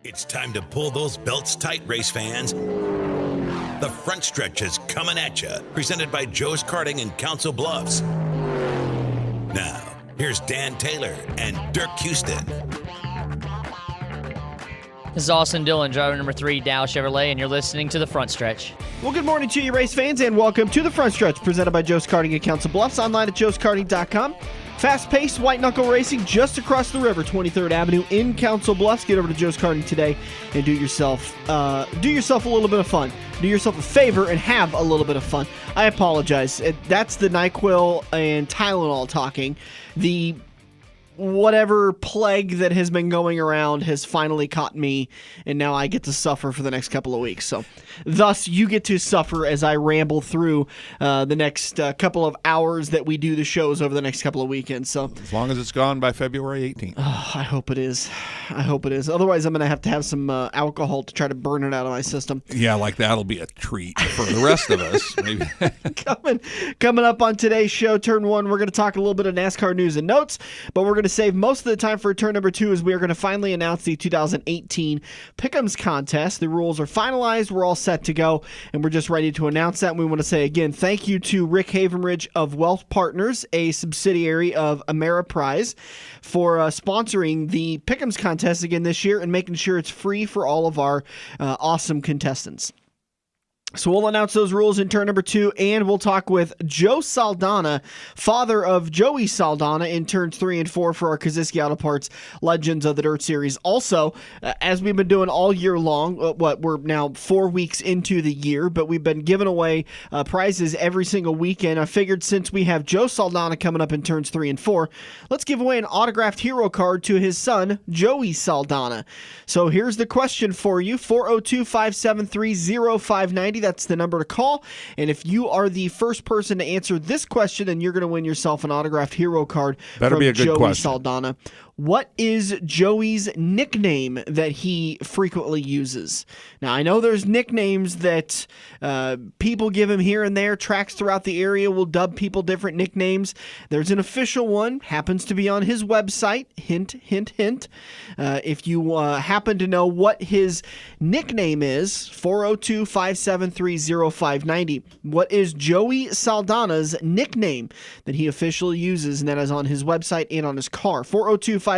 It's time to pull those belts tight, race fans. The front stretch is coming at you, presented by Joe's Karting in Council Bluffs. Now, here's Dan Taylor and Dirk Houston. This is Austin Dillon, driver number 3, Dow Chevrolet, and you're listening to The Front Stretch. Well, good morning to you, race fans, and welcome to The Front Stretch, presented by Joe's Karting in Council Bluffs, online at joeskarting.com. Fast-paced, white-knuckle racing just across the river, 23rd Avenue in Council Bluffs. Get over to Joe's Karting today and do yourself a little bit of fun. Do yourself a favor and have a little bit of fun. I apologize. That's the NyQuil and Tylenol talking. The whatever plague that has been going around has finally caught me, and now I get to suffer for the next couple of weeks. So, thus, you get to suffer as I ramble through the next couple of hours that we do the shows over the next couple of weekends. So, as long as it's gone by February 18th. I hope it is. I hope it is. Otherwise, I'm going to have some alcohol to try to burn it out of my system. Yeah, like that'll be a treat for the rest of us. Maybe. Coming up on today's show, Turn 1, we're going to talk a little bit of NASCAR news and notes, but we're going to save most of the time for turn number 2 as we are going to finally announce the 2018 Pick'ems contest. The rules are finalized. We're all set to go, and we're just ready to announce that. And we want to say again, thank you to Rick Havenridge of Wealth Partners, a subsidiary of Ameriprise, for sponsoring the Pick'ems contest again this year and making sure it's free for all of our awesome contestants. So we'll announce those rules in turn number 2, and we'll talk with Joe Saldana, father of Joey Saldana, in turns 3 and 4 for our Kosiski Auto Parts Legends of the Dirt Series. Also, as we've been doing all year long, we're now 4 weeks into the year, but we've been giving away prizes every single weekend. I figured since we have Joe Saldana coming up in turns 3 and 4, let's give away an autographed hero card to his son, Joey Saldana. So here's the question for you, 402-573-0590. That's the number to call. And if you are the first person to answer this question, then you're going to win yourself an autographed hero card Better from be a good Joey question. Saldana. What is Joey's nickname that he frequently uses? Now, I know there's nicknames that people give him here and there. Tracks throughout the area will dub people different nicknames. There's an official one, happens to be on his website. Hint, hint, hint. If you happen to know what his nickname is, 402-573-0590. What is Joey Saldana's nickname that he officially uses, and that is on his website and on his car? 402-573-0590.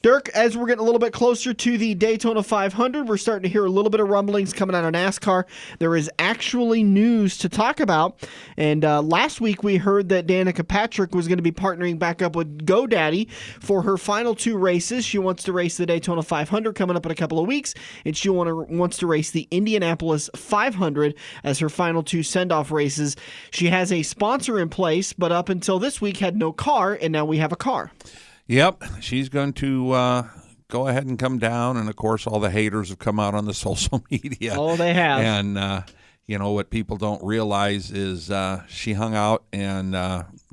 Dirk, as we're getting a little bit closer to the Daytona 500, we're starting to hear a little bit of rumblings coming out of NASCAR. There is actually news to talk about. And last week we heard that Danica Patrick was going to be partnering back up with GoDaddy for her final 2 races. She wants to race the Daytona 500 coming up in a couple of weeks, and she wants to race the Indianapolis 500 as her final 2 send-off races. She has a sponsor in place, but up until this week had no car, and now we have a car. Yep, she's going to go ahead and come down, and of course all the haters have come out on the social media. Oh, they have. And what people don't realize is she hung out and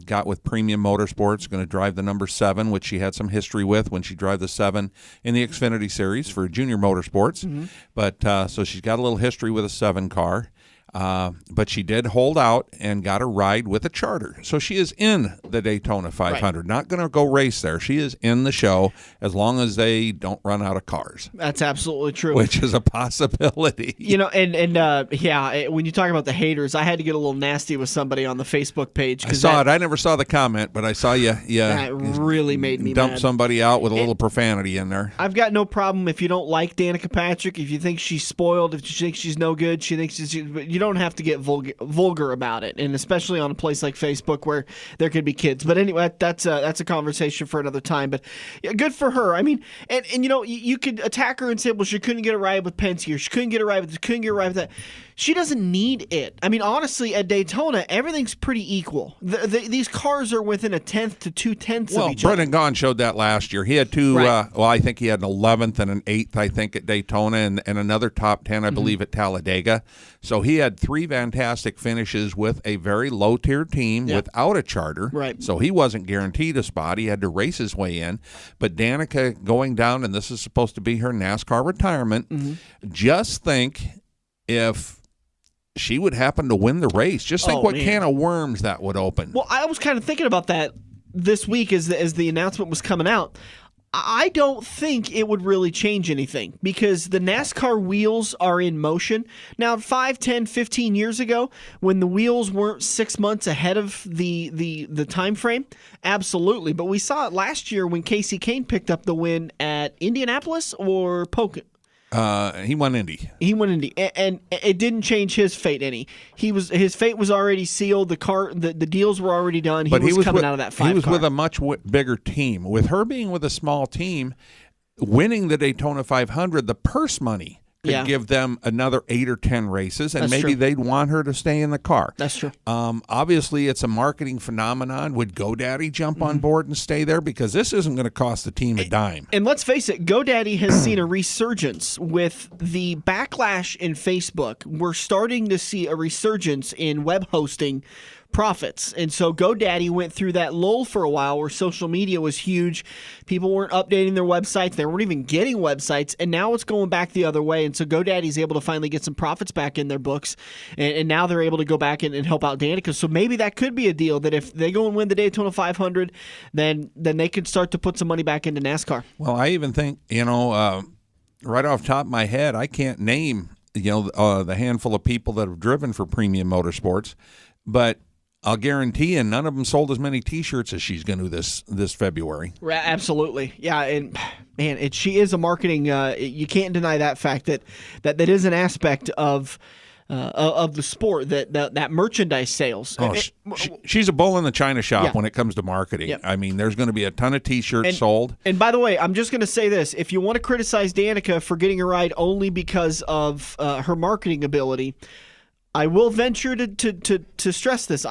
got with Premium Motorsports, going to drive the number 7, which she had some history with when she drove the 7 in the Xfinity Series for Junior Motorsports. Mm-hmm. But so she's got a little history with a 7 car. But she did hold out and got a ride with a charter. So she is in the Daytona 500. Right. Not going to go race there. She is in the show as long as they don't run out of cars. That's absolutely true. Which is a possibility. When you talk about the haters, I had to get a little nasty with somebody on the Facebook page. I saw it. I never saw the comment, but I saw you. That really made me dump mad. somebody out with a little profanity in there. I've got no problem if you don't like Danica Patrick, if you think she's spoiled, if you think she's no good, you don't have to get vulgar about it, and especially on a place like Facebook where there could be kids. But anyway, that's a conversation for another time. But yeah, good for her. I mean, and you could attack her and say, well, she couldn't get a ride with Penske, or she couldn't get a ride with this, couldn't get a ride with that. She doesn't need it. I mean, honestly, at Daytona, everything's pretty equal. These cars are within a tenth to 2/10 of each other. Brendan Gaughan showed that last year. He had 2, right. I think he had an 11th and an 8th, I think, at Daytona, and another top 10, I believe, at Talladega. So he had 3 fantastic finishes with a very low-tier team without a charter. Right. So he wasn't guaranteed a spot. He had to race his way in. But Danica going down, and this is supposed to be her NASCAR retirement, just think if she would happen to win the race. Just think can of worms that would open. Well, I was kind of thinking about that this week as the announcement was coming out. I don't think it would really change anything because the NASCAR wheels are in motion. Now, 5, 10, 15 years ago, when the wheels weren't 6 months ahead of the time frame, absolutely. But we saw it last year when Casey Kane picked up the win at Indianapolis or Pocono. He won Indy. He won Indy, and it didn't change his fate any. His fate was already sealed. The deals were already done. He was coming out of that 5 He was car. with a much bigger team. With her being with a small team, winning the Daytona 500, the purse money could give them another 8 or 10 races, and That's maybe true. they'd want her to stay in the car. That's true. Obviously, it's a marketing phenomenon. Would GoDaddy jump on board and stay there? Because this isn't going to cost the team a dime. And let's face it, GoDaddy has seen a resurgence with the backlash in Facebook. We're starting to see a resurgence in web hosting profits. And so GoDaddy went through that lull for a while where social media was huge. People weren't updating their websites. They weren't even getting websites. And now it's going back the other way. And so GoDaddy's able to finally get some profits back in their books. And now they're able to go back and help out Danica. So maybe that could be a deal that if they go and win the Daytona 500, then they could start to put some money back into NASCAR. Well, I even think, right off the top of my head, I can't name, the handful of people that have driven for Premium Motorsports, but I'll guarantee you none of them sold as many T-shirts as she's going to this February. Absolutely. Yeah, and man, she is a marketing you can't deny that fact that is an aspect of the sport, that merchandise sales. Oh, she's a bull in the china shop when it comes to marketing. Yep. I mean, there's going to be a ton of T-shirts sold. And by the way, I'm just going to say this. If you want to criticize Danica for getting a ride only because of her marketing ability, I will venture to stress this.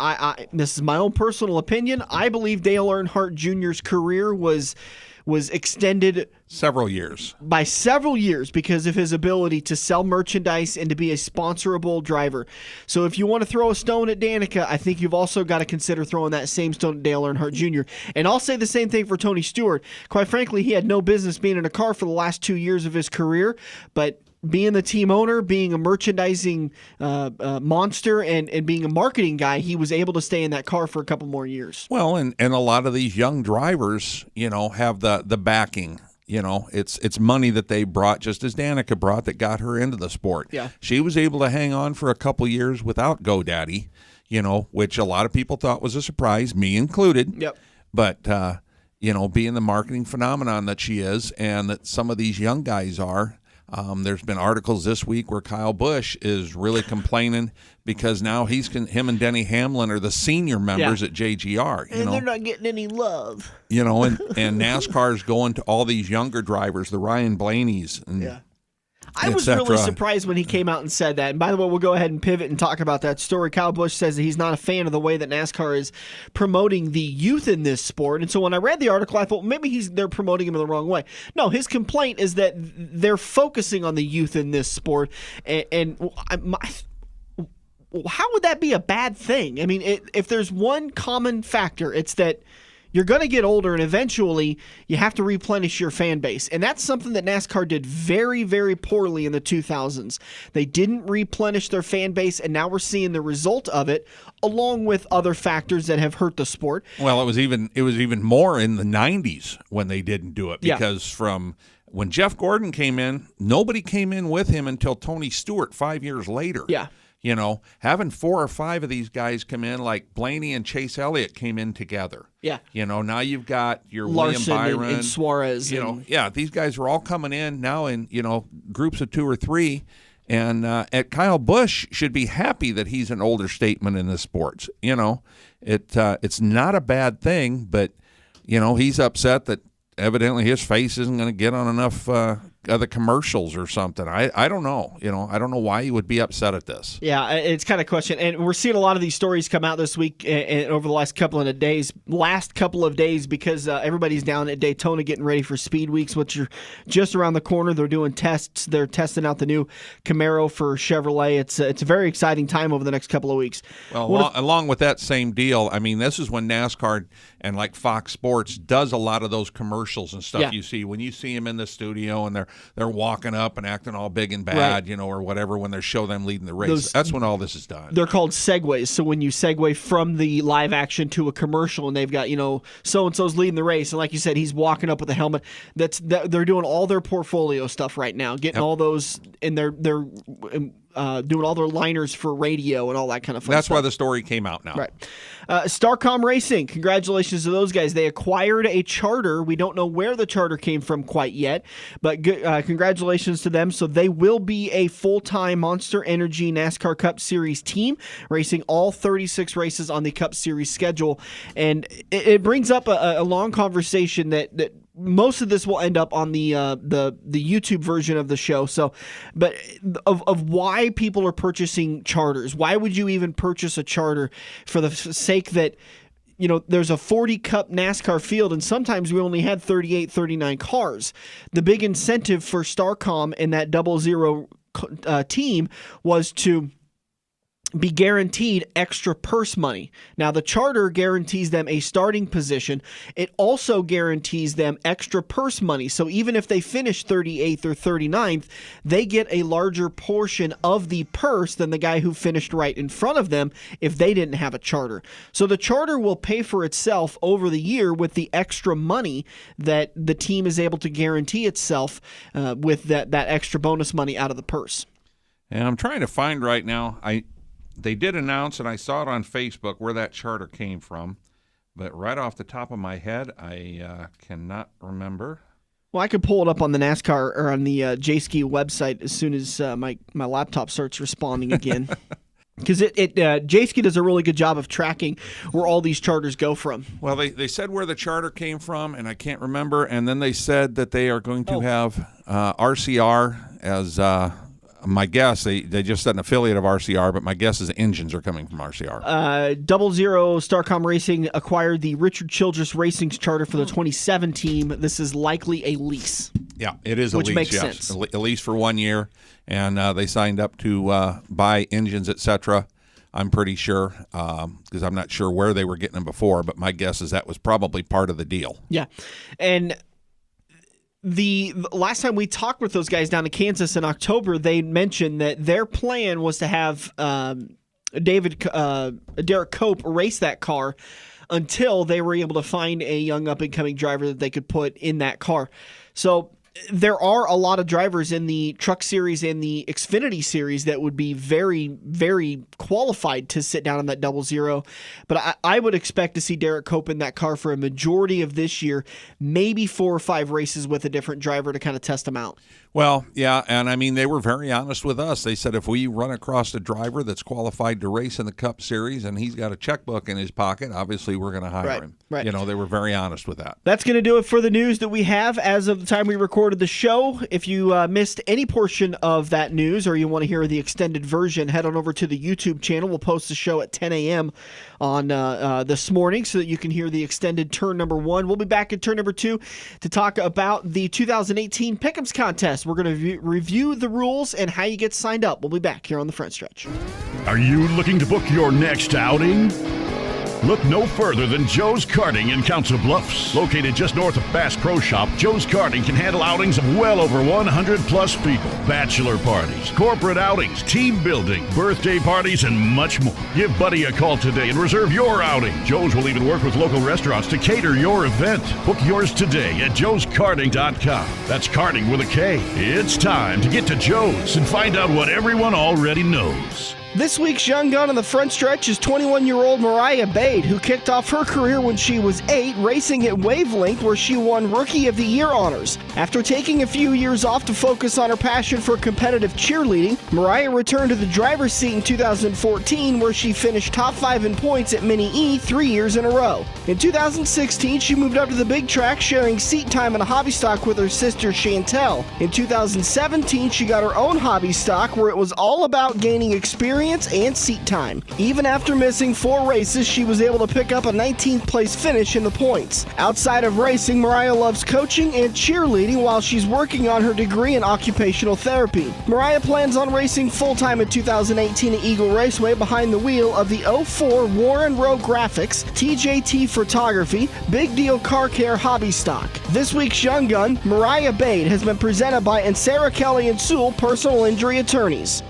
This is my own personal opinion. I believe Dale Earnhardt Jr.'s career was extended by several years because of his ability to sell merchandise and to be a sponsorable driver. So if you want to throw a stone at Danica, I think you've also got to consider throwing that same stone at Dale Earnhardt Jr. And I'll say the same thing for Tony Stewart. Quite frankly, he had no business being in a car for the last 2 years of his career, but being the team owner, being a merchandising monster, and being a marketing guy, he was able to stay in that car for a couple more years. Well, and a lot of these young drivers, have the backing. It's money that they brought, just as Danica brought, that got her into the sport. Yeah. She was able to hang on for a couple years without GoDaddy, which a lot of people thought was a surprise, me included. Yep. But, being the marketing phenomenon that she is and that some of these young guys are, there's been articles this week where Kyle Busch is really complaining because now him and Denny Hamlin are the senior members at JGR. And they're not getting any love. And NASCAR's going to all these younger drivers, the Ryan Blaney's. And, I was really surprised when he came out and said that. And by the way, we'll go ahead and pivot and talk about that story. Kyle Busch says that he's not a fan of the way that NASCAR is promoting the youth in this sport. And so when I read the article, I thought maybe they're promoting him in the wrong way. No, his complaint is that they're focusing on the youth in this sport. How would that be a bad thing? I mean, if there's one common factor, it's that you're going to get older, and eventually you have to replenish your fan base. And that's something that NASCAR did very, very poorly in the 2000s. They didn't replenish their fan base, and now we're seeing the result of it, along with other factors that have hurt the sport. Well, it was even more in the 90s when they didn't do it, because from when Jeff Gordon came in, nobody came in with him until Tony Stewart 5 years later. Yeah. Having 4 or 5 of these guys come in, like Blaney and Chase Elliott came in together. Yeah. Now you've got your Larson William Byron and Suarez. These guys are all coming in now in, groups of 2 or 3. And Kyle Busch should be happy that he's an older statesman in the sports. It's not a bad thing, but, he's upset that evidently his face isn't going to get on enough other commercials or something. I don't know. I don't know why you would be upset at this. Yeah, it's kind of a question. And we're seeing a lot of these stories come out this week and over the last couple of days because everybody's down at Daytona getting ready for Speed Weeks, which are just around the corner. They're doing tests. They're testing out the new Camaro for Chevrolet. It's a very exciting time over the next couple of weeks. Well, along with that same deal, I mean, this is when NASCAR and like Fox Sports does a lot of those commercials and stuff you see. When you see them in the studio and they're they're walking up and acting all big and bad, Right. you know, or whatever when they show them leading the race. That's when all this is done. They're called segues. So when you segue from the live action to a commercial, and they've got, you know, so and so's leading the race, and like you said, he's walking up with a helmet. They're doing all their portfolio stuff right now, getting all those, and they're doing all their liners for radio and all that kind of fun That's stuff. why the story came out now. Right. Starcom Racing, congratulations to those guys. They acquired a charter. We don't know where the charter came from quite yet, but congratulations to them. So they will be a full-time Monster Energy NASCAR Cup Series team, racing all 36 races on the Cup Series schedule. And it brings up a long conversation that most of this will end up on the YouTube version of the show. So, but of why people are purchasing charters. Why would you even purchase a charter for the sake that, you know, there's a 40 Cup NASCAR field, and sometimes we only had 38, 39 cars. The big incentive for Starcom and that 00 team was to be guaranteed extra purse money. Now, the charter guarantees them a starting position. It also guarantees them extra purse money. So even if they finish 38th or 39th, they get a larger portion of the purse than the guy who finished right in front of them if they didn't have a charter. So the charter will pay for itself over the year with the extra money that the team is able to guarantee itself with that extra bonus money out of the purse. And I'm trying to find right now, they did announce, and I saw it on Facebook, where that charter came from. But right off the top of my head, I cannot remember. Well, I could pull it up on the NASCAR or on the J-Ski website as soon as my laptop starts responding again. Because J-Ski does a really good job of tracking where all these charters go from. Well, they said where the charter came from, and I can't remember. And then they said that they are going to have RCR as... my guess, they just said an affiliate of RCR, but my guess is the engines are coming from RCR. 00 Starcom Racing acquired the Richard Childress Racing's charter for the 27 team. This is likely a lease. Yeah, it is a lease. Which makes yes. sense. A lease for 1 year, and they signed up to buy engines, etc. I'm pretty sure, because I'm not sure where they were getting them before, but my guess is that was probably part of the deal. Yeah, and the last time we talked with those guys down in Kansas in October, they mentioned that their plan was to have Derek Cope race that car until they were able to find a young up-and-coming driver that they could put in that car. So there are a lot of drivers in the Truck Series and the Xfinity Series that would be very, very qualified to sit down in that 00. But I would expect to see Derek Cope in that car for a majority of this year, maybe 4 or 5 races with a different driver to kind of test them out. Well, yeah, and I mean, they were very honest with us. They said if we run across a driver that's qualified to race in the Cup Series and he's got a checkbook in his pocket, obviously we're going to hire him. Right. You know, they were very honest with that. That's going to do it for the news that we have as of the time we recorded the show. If you missed any portion of that news or you want to hear the extended version, head on over to the YouTube channel. We'll post the show at 10 a.m. on this morning so that you can hear the extended turn number 1. We'll be back at turn number 2 to talk about the 2018 Pick'ems contest. We're going to review the rules and how you get signed up. We'll be back here on the Front Stretch. Are you looking to book your next outing? Look no further than Joe's Karting in Council Bluffs. Located just north of Bass Pro Shop, Joe's Karting can handle outings of well over 100-plus people. Bachelor parties, corporate outings, team building, birthday parties, and much more. Give Buddy a call today and reserve your outing. Joe's will even work with local restaurants to cater your event. Book yours today at joeskarting.com. That's karting with a K. It's time to get to Joe's and find out what everyone already knows. This week's Young Gun on the Front Stretch is 21-year-old Mariah Bade, who kicked off her career when she was 8, racing at Wavelength, where she won Rookie of the Year honors. After taking a few years off to focus on her passion for competitive cheerleading, Mariah returned to the driver's seat in 2014, where she finished top 5 in points at Mini E 3 years in a row. In 2016, she moved up to the big track, sharing seat time in a hobby stock with her sister Chantel. In 2017, she got her own hobby stock, where it was all about gaining experience experience and seat time. Even after missing 4 races, she was able to pick up a 19th place finish in the points. Outside of racing, Mariah loves coaching and cheerleading while she's working on her degree in occupational therapy. Mariah plans on racing full-time in 2018 at Eagle Raceway behind the wheel of the 04 Warren Rowe Graphics, TJT Photography, Big Deal Car Care Hobby Stock. This week's Young Gun, Mariah Bade, has been presented by Sarah Kelly and Sewell Personal Injury Attorneys.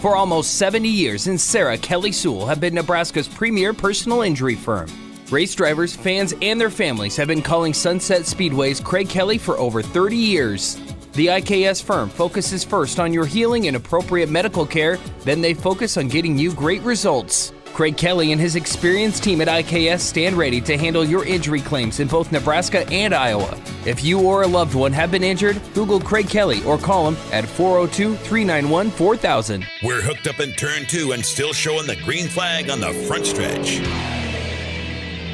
For almost 70 years, Sarah Kelly Sewell have been Nebraska's premier personal injury firm. Race drivers, fans, and their families have been calling Sunset Speedway's Craig Kelly for over 30 years. The IKS firm focuses first on your healing and appropriate medical care, then they focus on getting you great results. Craig Kelly and his experienced team at IKS stand ready to handle your injury claims in both Nebraska and Iowa. If you or a loved one have been injured, Google Craig Kelly or call him at 402-391-4000. We're hooked up in turn 2 and still showing the green flag on the front stretch.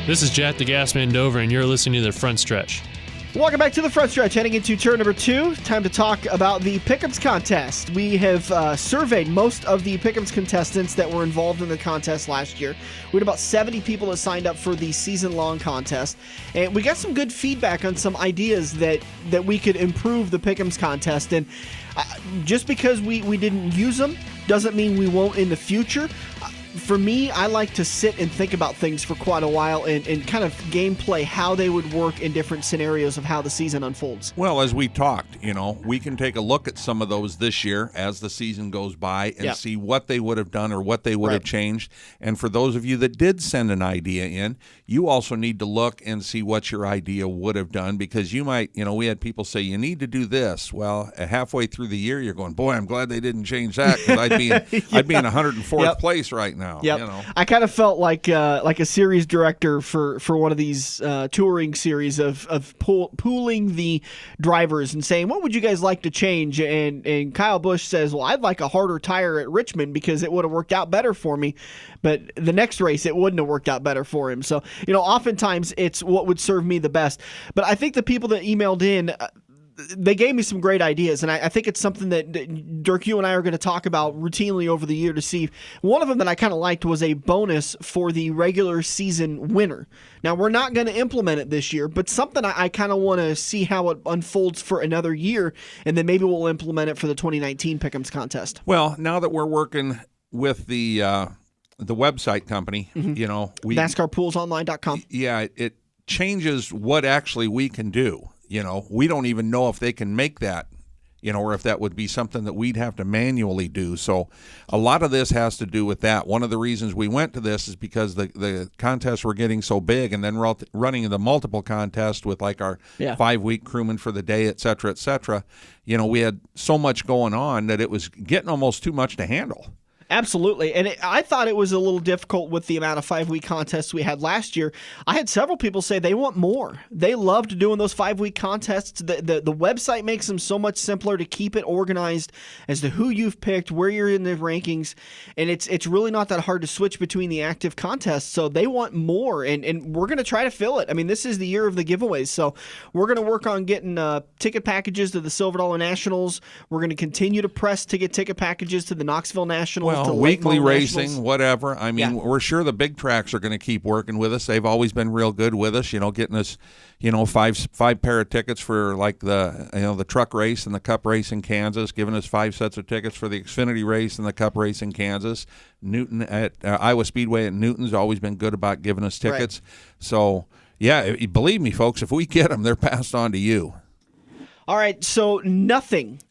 This is Jack the Gasman Dover, and you're listening to The Front Stretch. Welcome back to the front stretch, heading into turn number 2. Time to talk about the Pick'ems contest. We have surveyed most of the Pick'ems contestants that were involved in the contest last year. We had about 70 people that signed up for the season-long contest, and we got some good feedback on some ideas that we could improve the Pick'ems contest. And just because we didn't use them doesn't mean we won't in the future. For me, I like to sit and think about things for quite a while and kind of gameplay how they would work in different scenarios of how the season unfolds. Well, as we talked, we can take a look at some of those this year as the season goes by and see what they would have done or what they would have changed. And for those of you that did send an idea in, you also need to look and see what your idea would have done, because you might, we had people say, you need to do this. Well, halfway through the year, you're going, boy, I'm glad they didn't change that, because I'd be in 104th place right now. Yep. I kind of felt like a series director for one of these touring series of pooling the drivers and saying, what would you guys like to change? And Kyle Busch says, well, I'd like a harder tire at Richmond because it would have worked out better for me. But the next race, it wouldn't have worked out better for him. So, oftentimes it's what would serve me the best. But I think the people that emailed in, they gave me some great ideas, and I think it's something that, Dirk, you and I are going to talk about routinely over the year to see. One of them that I kind of liked was a bonus for the regular season winner. Now, we're not going to implement it this year, but something I kind of want to see how it unfolds for another year, and then maybe we'll implement it for the 2019 Pick'ems contest. Well, now that we're working with the website company, NASCARpoolsonline.com. Yeah, it changes what actually we can do. We don't even know if they can make that, or if that would be something that we'd have to manually do. So a lot of this has to do with that. One of the reasons we went to this is because the contests were getting so big, and then running the multiple contest with like our 5-week crewman for the day, et cetera, et cetera. We had so much going on that it was getting almost too much to handle. Absolutely. And I thought it was a little difficult with the amount of 5-week contests we had last year. I had several people say they want more. They loved doing those 5-week contests. The website makes them so much simpler to keep it organized as to who you've picked, where you're in the rankings. And it's really not that hard to switch between the active contests. So they want more, and we're going to try to fill it. I mean, this is the year of the giveaways. So we're going to work on getting ticket packages to the Silver Dollar Nationals. We're going to continue to press to get ticket packages to the Knoxville Nationals. Weekly racing, whatever. I mean, we're sure the big tracks are going to keep working with us. They've always been real good with us, getting us, five pair of tickets for like the truck race and the cup race in Kansas, giving us 5 sets of tickets for the Xfinity race and the cup race in Kansas. Newton at Iowa Speedway at Newton's always been good about giving us tickets. Right. So, believe me, folks, if we get them, they're passed on to you. All right, so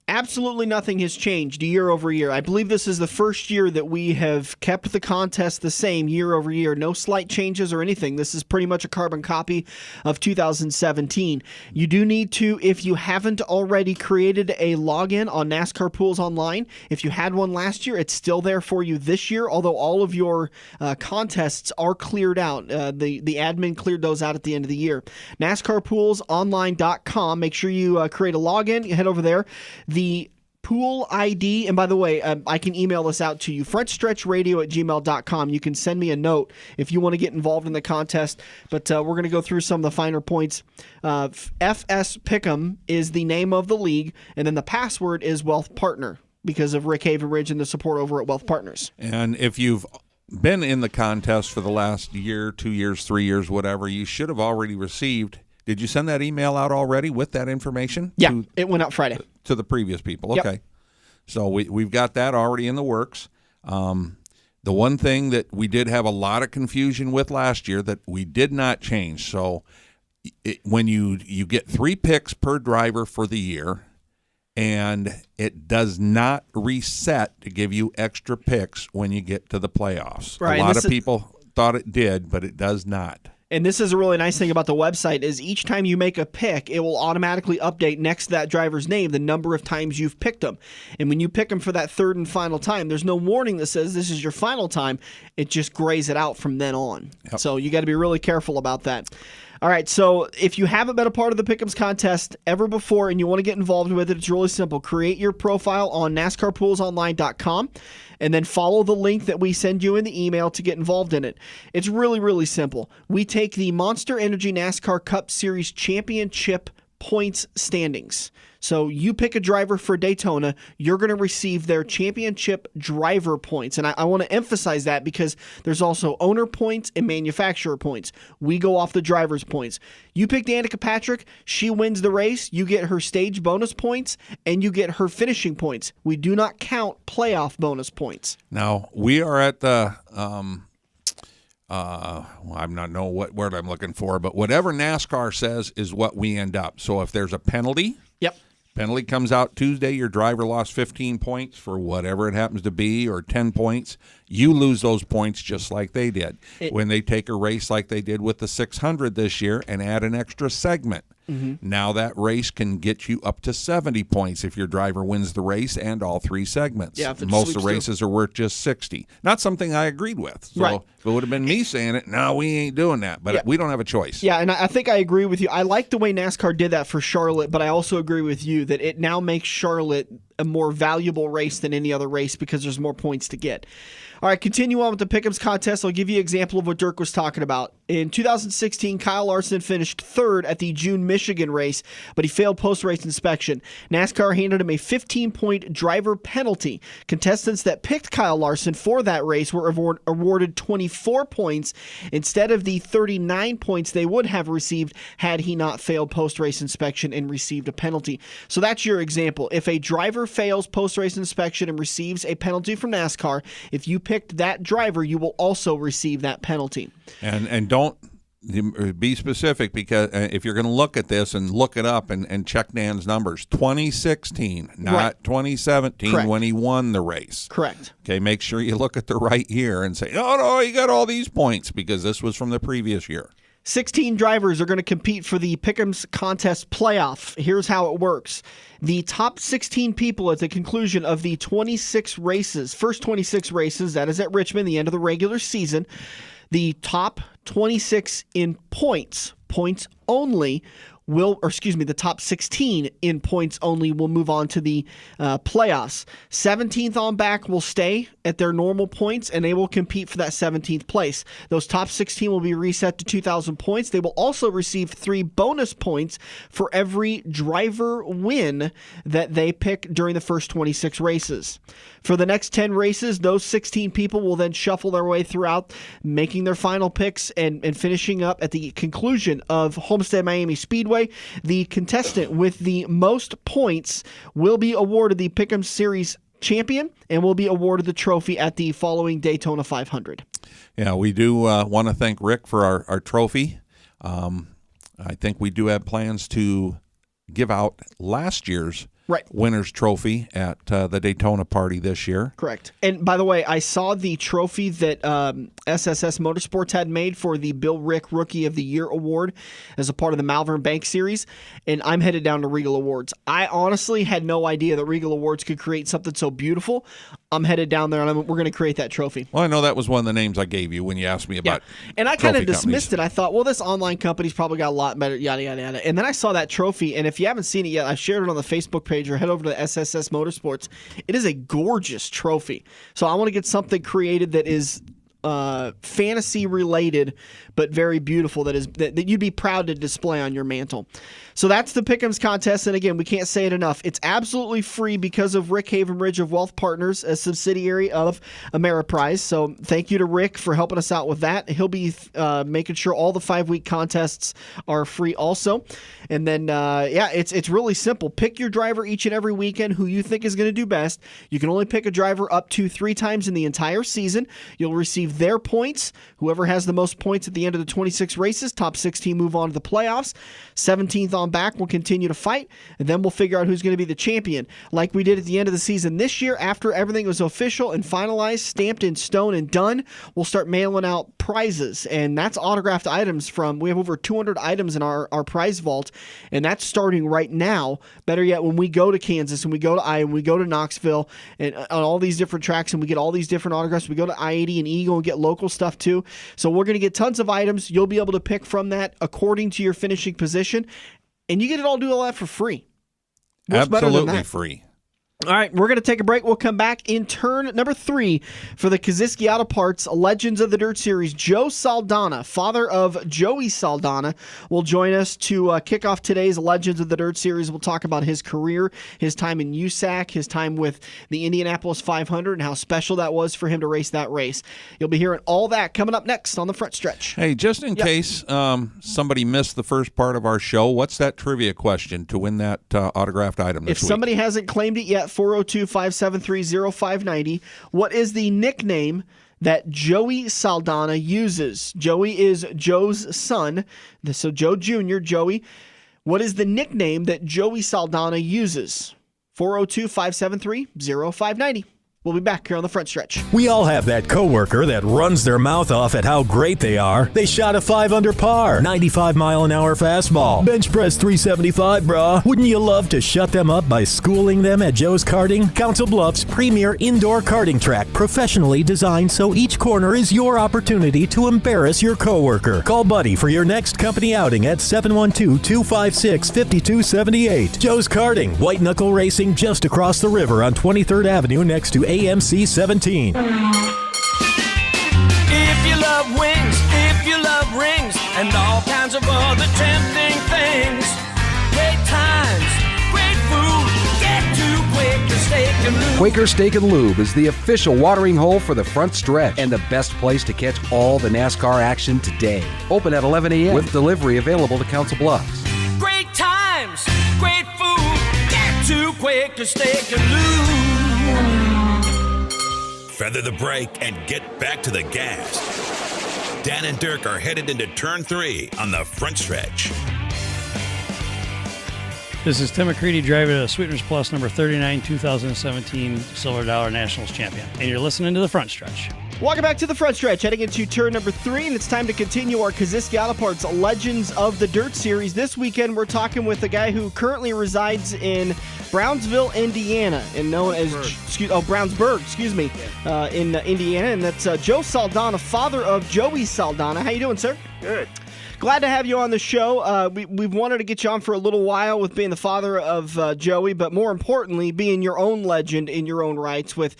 absolutely nothing has changed year over year. I believe this is the first year that we have kept the contest the same year over year. No slight changes or anything. This is pretty much a carbon copy of 2017. You do need to, if you haven't already created a login on NASCAR Pools Online, if you had one last year, it's still there for you this year, although all of your contests are cleared out. The admin cleared those out at the end of the year. NASCARpoolsonline.com. Make sure you create a login. You head over there. The pool ID, and by the way, I can email this out to you, frontstretchradio@gmail.com. You can send me a note if you want to get involved in the contest, but we're going to go through some of the finer points. FS Pick'em is the name of the league, and then the password is Wealth Partner. because of Rick Havenridge and the support over at Wealth Partners. And if you've been in the contest for the last year, 2 years, 3 years, whatever, you should have already received. Did you send that email out already with that information? Yeah, it went out Friday. To the previous people. Yep. Okay. So we've got that already in the works. The one thing that we did have a lot of confusion with last year that we did not change. So when you get 3 picks per driver for the year, and it does not reset to give you extra picks when you get to the playoffs. Right, a lot of people thought it did, but it does not. And this is a really nice thing about the website is each time you make a pick, it will automatically update next to that driver's name the number of times you've picked them. And when you pick them for that third and final time, there's no warning that says this is your final time. It just grays it out from then on. Yep. So you got to be really careful about that. All right, so if you haven't been a part of the Pick'ems contest ever before and you want to get involved with it, it's really simple. Create your profile on NASCARpoolsonline.com and then follow the link that we send you in the email to get involved in it. It's really, really simple. We take the Monster Energy NASCAR Cup Series Championship points standings. So you pick a driver for Daytona, you're going to receive their championship driver points. And I want to emphasize that because there's also owner points and manufacturer points. We go off the driver's points. You pick Danica Patrick, she wins the race, you get her stage bonus points, and you get her finishing points. We do not count playoff bonus points. Now, we are at the I'm not know what word I'm looking for, but whatever NASCAR says is what we end up. So if there's a penalty, penalty comes out Tuesday, your driver lost 15 points for whatever it happens to be, or 10 points, you lose those points just like they did. When they take a race like they did with the 600 this year and add an extra segment, now that race can get you up to 70 points if your driver wins the race and all 3 segments. Yeah, if it most of sweeps the races are worth just 60. Not something I agreed with. So Right. if it would have been me saying it, no, we ain't doing that. But we don't have a choice. Yeah, and I think I agree with you. I like the way NASCAR did that for Charlotte, but I also agree with you that it now makes Charlotte a more valuable race than any other race because there's more points to get. All right, continue on with the Pick'ems contest. I'll give you an example of what Dirk was talking about. In 2016, Kyle Larson finished third at the June Michigan race, but he failed post-race inspection. NASCAR handed him a 15-point driver penalty. Contestants that picked Kyle Larson for that race were awarded 24 points instead of the 39 points they would have received had he not failed post-race inspection and received a penalty. So that's your example. If a driver fails post-race inspection and receives a penalty from NASCAR, if you picked that driver, you will also receive that penalty. And don't be specific, because if you're going to look at this and look it up and check Dan's numbers, 2016, not Right. 2017 Correct. when he won the race. Correct. Okay, make sure you look at the right year and say, oh, no, he got all these points because this was from the previous year. 16 drivers are going to compete for the Pick'ems contest playoff. Here's how it works. The top 16 people at the conclusion of the 26 races, first 26 races, that is at Richmond, the end of the regular season, the top 26 in points only the top 16 in points only will move on to the playoffs. 17th on back will stay at their normal points, and they will compete for that 17th place. Those top 16 will be reset to 2,000 points. They will also receive 3 bonus points for every driver win that they pick during the first 26 races. For the next 10 races, those 16 people will then shuffle their way throughout, making their final picks and finishing up at the conclusion of Homestead Miami Speedway. The contestant with the most points will be awarded the Pick'em Series champion and will be awarded the trophy at the following Daytona 500. Yeah, we do want to thank Rick for our trophy. I think we do have plans to give out last year's winner's trophy at the Daytona party this year. Correct. And by the way, I saw the trophy that SSS Motorsports had made for the Bill Rick Rookie of the Year award as a part of the Malvern Bank Series, and I'm headed down to Regal Awards. I honestly had no idea that Regal Awards could create something so beautiful. I'm headed down there, and we're going to create that trophy. Well, I know that was one of the names I gave you when you asked me about And I kind of dismissed companies. it. I thought, well, this online company's probably got a lot better, yada, yada, yada. And then I saw that trophy, and if you haven't seen it yet, I shared it on the Facebook page or head over to SSS Motorsports. It is a gorgeous trophy. So I want to get something created that is fantasy related, but very beautiful that you'd be proud to display on your mantle. So that's the Pick'ems contest, and again, we can't say it enough. It's absolutely free because of Rick Havenridge of Wealth Partners, a subsidiary of Ameriprise. So thank you to Rick for helping us out with that. He'll be making sure all the 5-week contests are free also. And then, it's really simple. Pick your driver each and every weekend who you think is going to do best. You can only pick a driver up to 3 times in the entire season. You'll receive their points. Whoever has the most points at the end of the 26 races, top 16 move on to the playoffs. 17th on back will continue to fight, and then we'll figure out who's going to be the champion. Like we did at the end of the season this year, after everything was official and finalized, stamped in stone and done, we'll start mailing out prizes, and that's autographed items we have over 200 items in our prize vault, and that's starting right now. Better yet, when we go to Kansas and we go to Iowa, we go to Knoxville and on all these different tracks, and we get all these different autographs. We go to I-80 and Eagle and get local stuff too. So we're going to get tons of items. You'll be able to pick from that according to your finishing position, and you get it all do all that for free. What's better than Absolutely that? free. All right, we're going to take a break. We'll come back in turn number 3 for the Kosiski Auto Parts Legends of the Dirt Series. Joe Saldana, father of Joey Saldana, will join us to kick off today's Legends of the Dirt Series. We'll talk about his career, his time in USAC, his time with the Indianapolis 500, and how special that was for him to race that race. You'll be hearing all that coming up next on the front stretch. Hey, just in case somebody missed the first part of our show, what's that trivia question to win that autographed item this If week? somebody hasn't claimed it yet, 402-573-0590. What is the nickname that Joey Saldana uses? Joey is Joe's son, so Joe Jr., Joey. What is the nickname that Joey Saldana uses? 402-573-0590. We'll be back here on the front stretch. We all have that coworker that runs their mouth off at how great they are. They shot a 5 under par, 95-mile-an-hour fastball, bench press 375, brah. Wouldn't you love to shut them up by schooling them at Joe's Karting? Council Bluffs' premier indoor karting track, professionally designed so each corner is your opportunity to embarrass your coworker. Call Buddy for your next company outing at 712-256-5278. Joe's Karting, white knuckle racing just across the river on 23rd Avenue next to AMC 17. If you love wings, if you love rings, and all kinds of other tempting things, great times, great food, get to Quaker Steak and Lube. Quaker Steak and Lube is the official watering hole for the front stretch and the best place to catch all the NASCAR action today. Open at 11 a.m. with delivery available to Council Bluffs. Great times, great food, get to Quaker Steak and Lube. Feather the brake and get back to the gas. Dan and Dirk are headed into turn 3 on the front stretch. This is Tim McCready driving a Sweeteners Plus number 39, 2017 Silver Dollar Nationals champion. And you're listening to the front stretch. Welcome back to the front stretch, heading into turn number 3, and it's time to continue our Kosiski Auto Parts Legends of the Dirt Series. This weekend, we're talking with a guy who currently resides in Brownsville, Indiana, and known as Brownsburg, in Indiana, and that's Joe Saldana, father of Joey Saldana. How you doing, sir? Good. Glad to have you on the show. We've wanted to get you on for a little while with being the father of Joey, but more importantly, being your own legend in your own rights with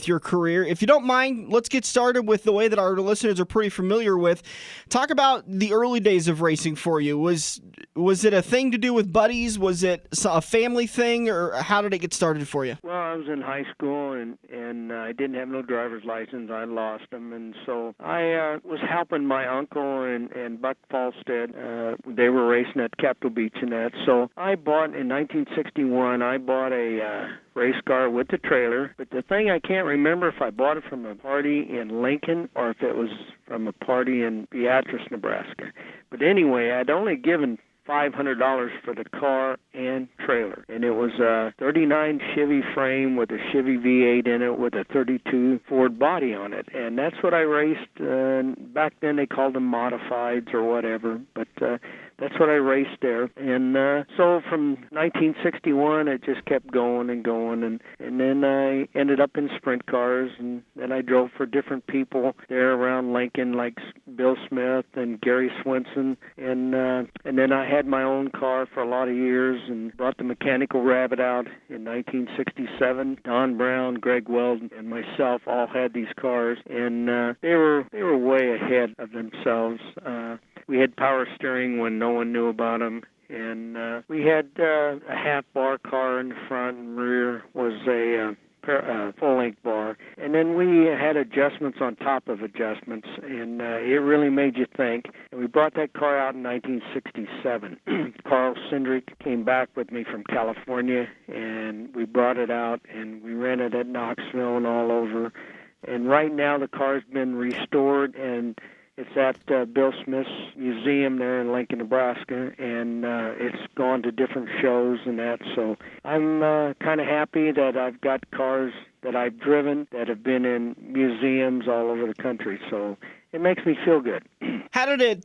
your career. If you don't mind, let's get started with the way that our listeners are pretty familiar with. Talk about the early days of racing for you. Was it a thing to do with buddies? Was it a family thing, or how did it get started for you? Well, I was in high school, and I didn't have no driver's license. I lost them, and so I was helping my uncle and Buck Falstead. They were racing at Capitol Beach and that. So I bought, in 1961, I bought a race car with the trailer. But the thing, I can't remember if I bought it from a party in Lincoln or if it was from a party in Beatrice, Nebraska. But anyway, I'd only given $500 for the car and trailer. And it was a 39 Chevy frame with a Chevy V8 in it with a 32 Ford body on it. And that's what I raced. Back then they called them modifieds or whatever. But that's what I raced there. And so from 1961, it just kept going and going. And then I ended up in sprint cars, and then I drove for different people there around Lincoln, like Bill Smith and Gary Swinson. And then I had my own car for a lot of years and brought the Mechanical Rabbit out in 1967. Don Brown, Greg Weldon, and myself all had these cars, and they were way ahead of themselves. We had power steering when no one knew about them, and we had a half-bar car in the front, and rear was a full-length bar. And then we had adjustments on top of adjustments, and it really made you think. And we brought that car out in 1967. Carl Cindric came back with me from California, and we brought it out, and we ran it at Knoxville and all over. And right now the car's been restored, and it's at Bill Smith's museum there in Lincoln, Nebraska, and it's gone to different shows and that. So I'm kind of happy that I've got cars that I've driven that have been in museums all over the country. So it makes me feel good. How did it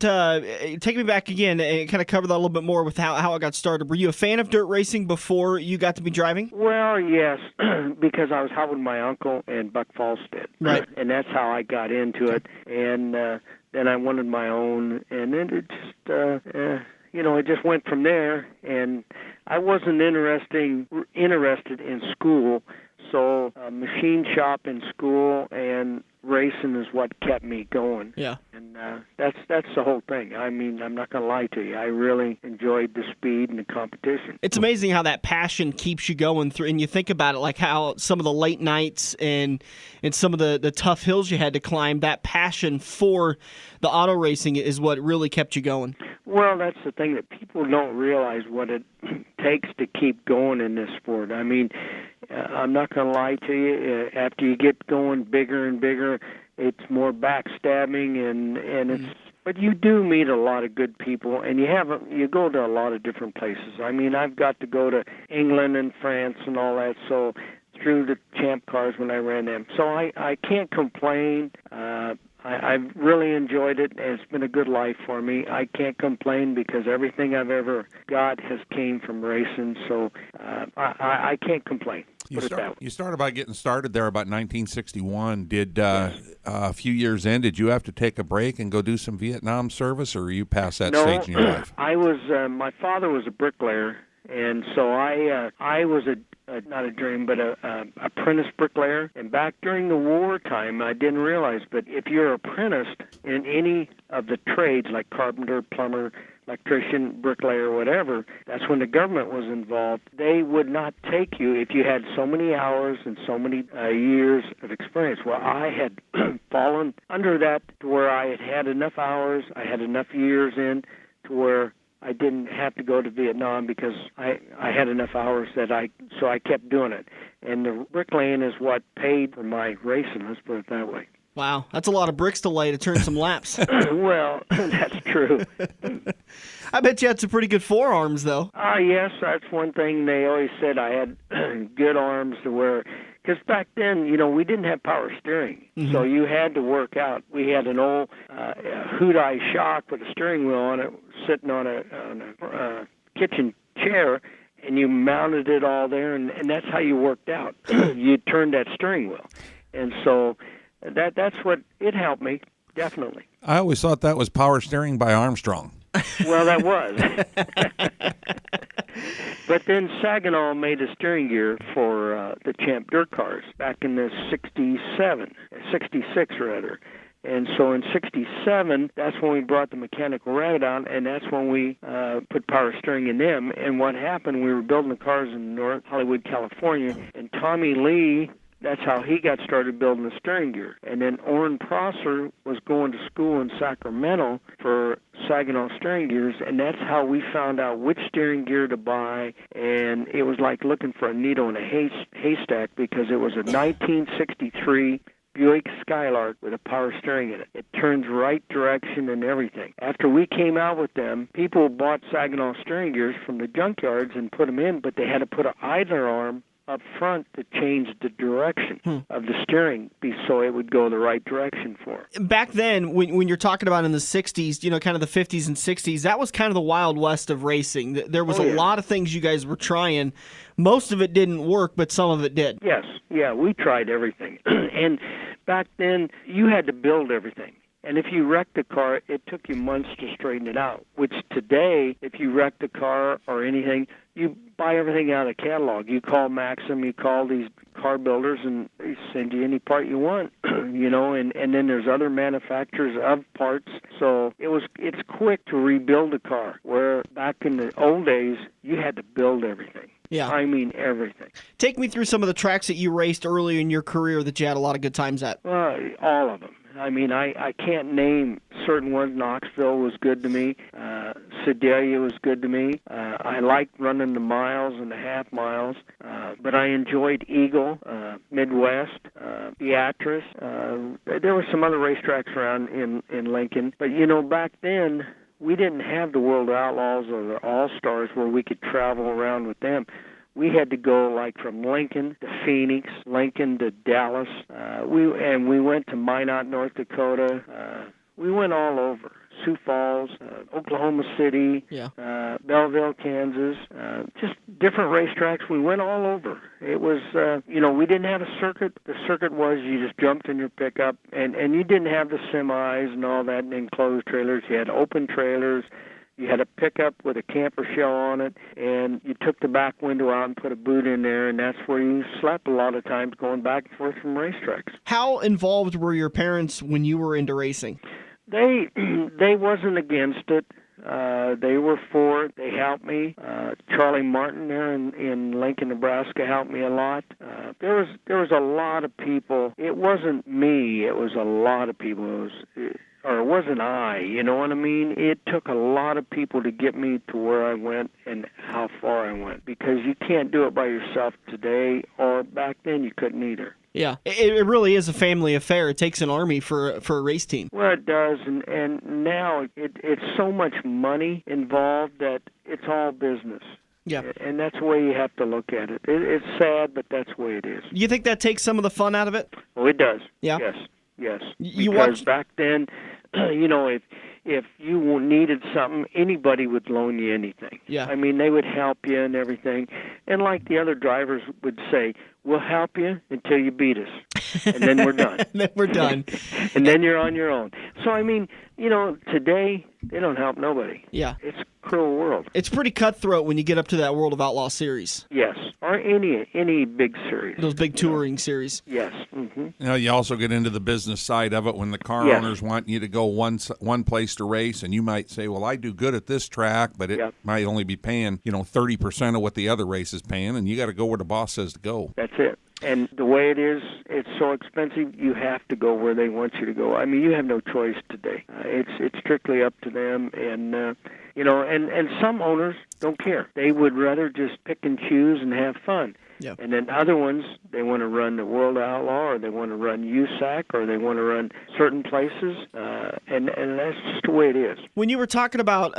take me back again and kind of cover that a little bit more with how it got started? Were you a fan of dirt racing before you got to be driving? Well, yes, because I was helping my uncle and Buck Falstead. Right. And that's how I got into it. And then I wanted my own, and then it just, it just went from there. And I wasn't interested in school, so machine shop in school and racing is what kept me going. Yeah. And that's the whole thing. I mean, I'm not going to lie to you. I really enjoyed the speed and the competition. It's amazing how that passion keeps you going through, and you think about it, like how some of the late nights and some of the tough hills you had to climb, that passion for the auto racing is what really kept you going. Well, that's the thing, that people don't realize what it takes to keep going in this sport. I mean, I'm not going to lie to you. After you get going bigger and bigger, it's more backstabbing, and it's. But you do meet a lot of good people, and you go to a lot of different places. I mean, I've got to go to England and France and all that, so through the Champ cars when I ran them. So I can't complain. I've really enjoyed it, and it's been a good life for me. I can't complain because everything I've ever got has came from racing, so I can't complain. You started by getting started there about 1961. Did a few years in, did you have to take a break and go do some Vietnam service, or were you past that stage in your life? I was. My father was a bricklayer, and so I was not a dream, but a apprentice bricklayer. And back during the wartime, I didn't realize, but if you're apprenticed in any of the trades, like carpenter, plumber, electrician, bricklayer, whatever, that's when the government was involved. They would not take you if you had so many hours and so many years of experience. Well, I had fallen under that to where I had had enough hours, I had enough years in to where I didn't have to go to Vietnam because I had enough hours so I kept doing it. And the bricklaying is what paid for my racing, let's put it that way. Wow, that's a lot of bricks to lay to turn some laps. Well, that's true. I bet you had some pretty good forearms, though. Yes, that's one thing they always said. I had good arms to wear. Because back then, we didn't have power steering, so you had to work out. We had an old Hudai shock with a steering wheel on it, sitting on a kitchen chair, and you mounted it all there, and that's how you worked out. You turned that steering wheel. And so that's what it helped me, definitely. I always thought that was power steering by Armstrong. Well, that was. But then Saginaw made a steering gear for the Champ Dirt cars back in the 66 rather. And so in 67, that's when we brought the Mechanical Rabbit out, and that's when we put power steering in them. And what happened, we were building the cars in North Hollywood, California, and Tommy Lee, that's how he got started building the steering gear. And then Orrin Prosser was going to school in Sacramento for Saginaw steering gears, and that's how we found out which steering gear to buy. And it was like looking for a needle in a haystack because it was a 1963 Buick Skylark with a power steering in it. It turns right direction and everything. After we came out with them, people bought Saginaw steering gears from the junkyards and put them in, but they had to put an idler arm up front to change the direction of the steering so it would go the right direction for it. Back then, when you're talking about in the 60s, kind of the 50s and 60s, that was kind of the Wild West of racing. There was a lot of things you guys were trying. Most of it didn't work, but some of it did. Yes, yeah, we tried everything. And back then, you had to build everything. And if you wrecked a car, it took you months to straighten it out, which today, if you wrecked a car or anything, you buy everything out of the catalog. You call Maxim, you call these car builders, and they send you any part you want, and then there's other manufacturers of parts. So it's quick to rebuild a car, where back in the old days, you had to build everything. Yeah. I mean everything. Take me through some of the tracks that you raced early in your career that you had a lot of good times at. All of them. I mean, I can't name certain ones. Knoxville was good to me. Sedalia was good to me. I liked running the miles and the half miles, but I enjoyed Eagle, Midwest, Beatrice. There were some other racetracks around in Lincoln, but back then we didn't have the World Outlaws or the All-Stars where we could travel around with them. We had to go like from Lincoln to Phoenix, Lincoln to Dallas. We went to Minot, North Dakota. We went all over. Sioux Falls, Oklahoma City, Belleville, Kansas, just different racetracks. We went all over. It was, we didn't have a circuit. The circuit was you just jumped in your pickup, and you didn't have the semis and all that and enclosed trailers. You had open trailers. You had a pickup with a camper shell on it, and you took the back window out and put a boot in there, and that's where you slept a lot of times going back and forth from racetracks. How involved were your parents when you were into racing? They wasn't against it. They were for it. They helped me. Charlie Martin there in Lincoln, Nebraska helped me a lot. There was a lot of people. It wasn't me. It was a lot of people. It wasn't I, you know what I mean? It took a lot of people to get me to where I went and how far I went, because you can't do it by yourself today, or back then you couldn't either. Yeah, it really is a family affair. It takes an army for a race team. Well, it does, and now it's so much money involved that it's all business. Yeah. And that's the way you have to look at it. It's sad, but that's the way it is. You think that takes some of the fun out of it? Oh, it does. Yeah. Yes. Because back then, if you needed something, anybody would loan you anything. Yeah. I mean, they would help you and everything. And like the other drivers would say, we'll help you until you beat us. And then we're done. Then we're done. And then you're on your own. So, I mean, today, they don't help nobody. Yeah. It's a cruel world. It's pretty cutthroat when you get up to that World of Outlaw series. Yes. Or any big series. Those big touring series. Yes. Mm-hmm. You also get into the business side of it when the car owners want you to go one place to race, and you might say, well, I do good at this track, but it might only be paying 30% of what the other race is paying, and you got to go where the boss says to go. That's it. And the way it is, it's so expensive, you have to go where they want you to go. I mean, you have no choice today. It's strictly up to them, and and some owners don't care. They would rather just pick and choose and have fun. Yep. And then other ones, they want to run the World Outlaw, or they want to run USAC, or they want to run certain places, and that's just the way it is. When you were talking about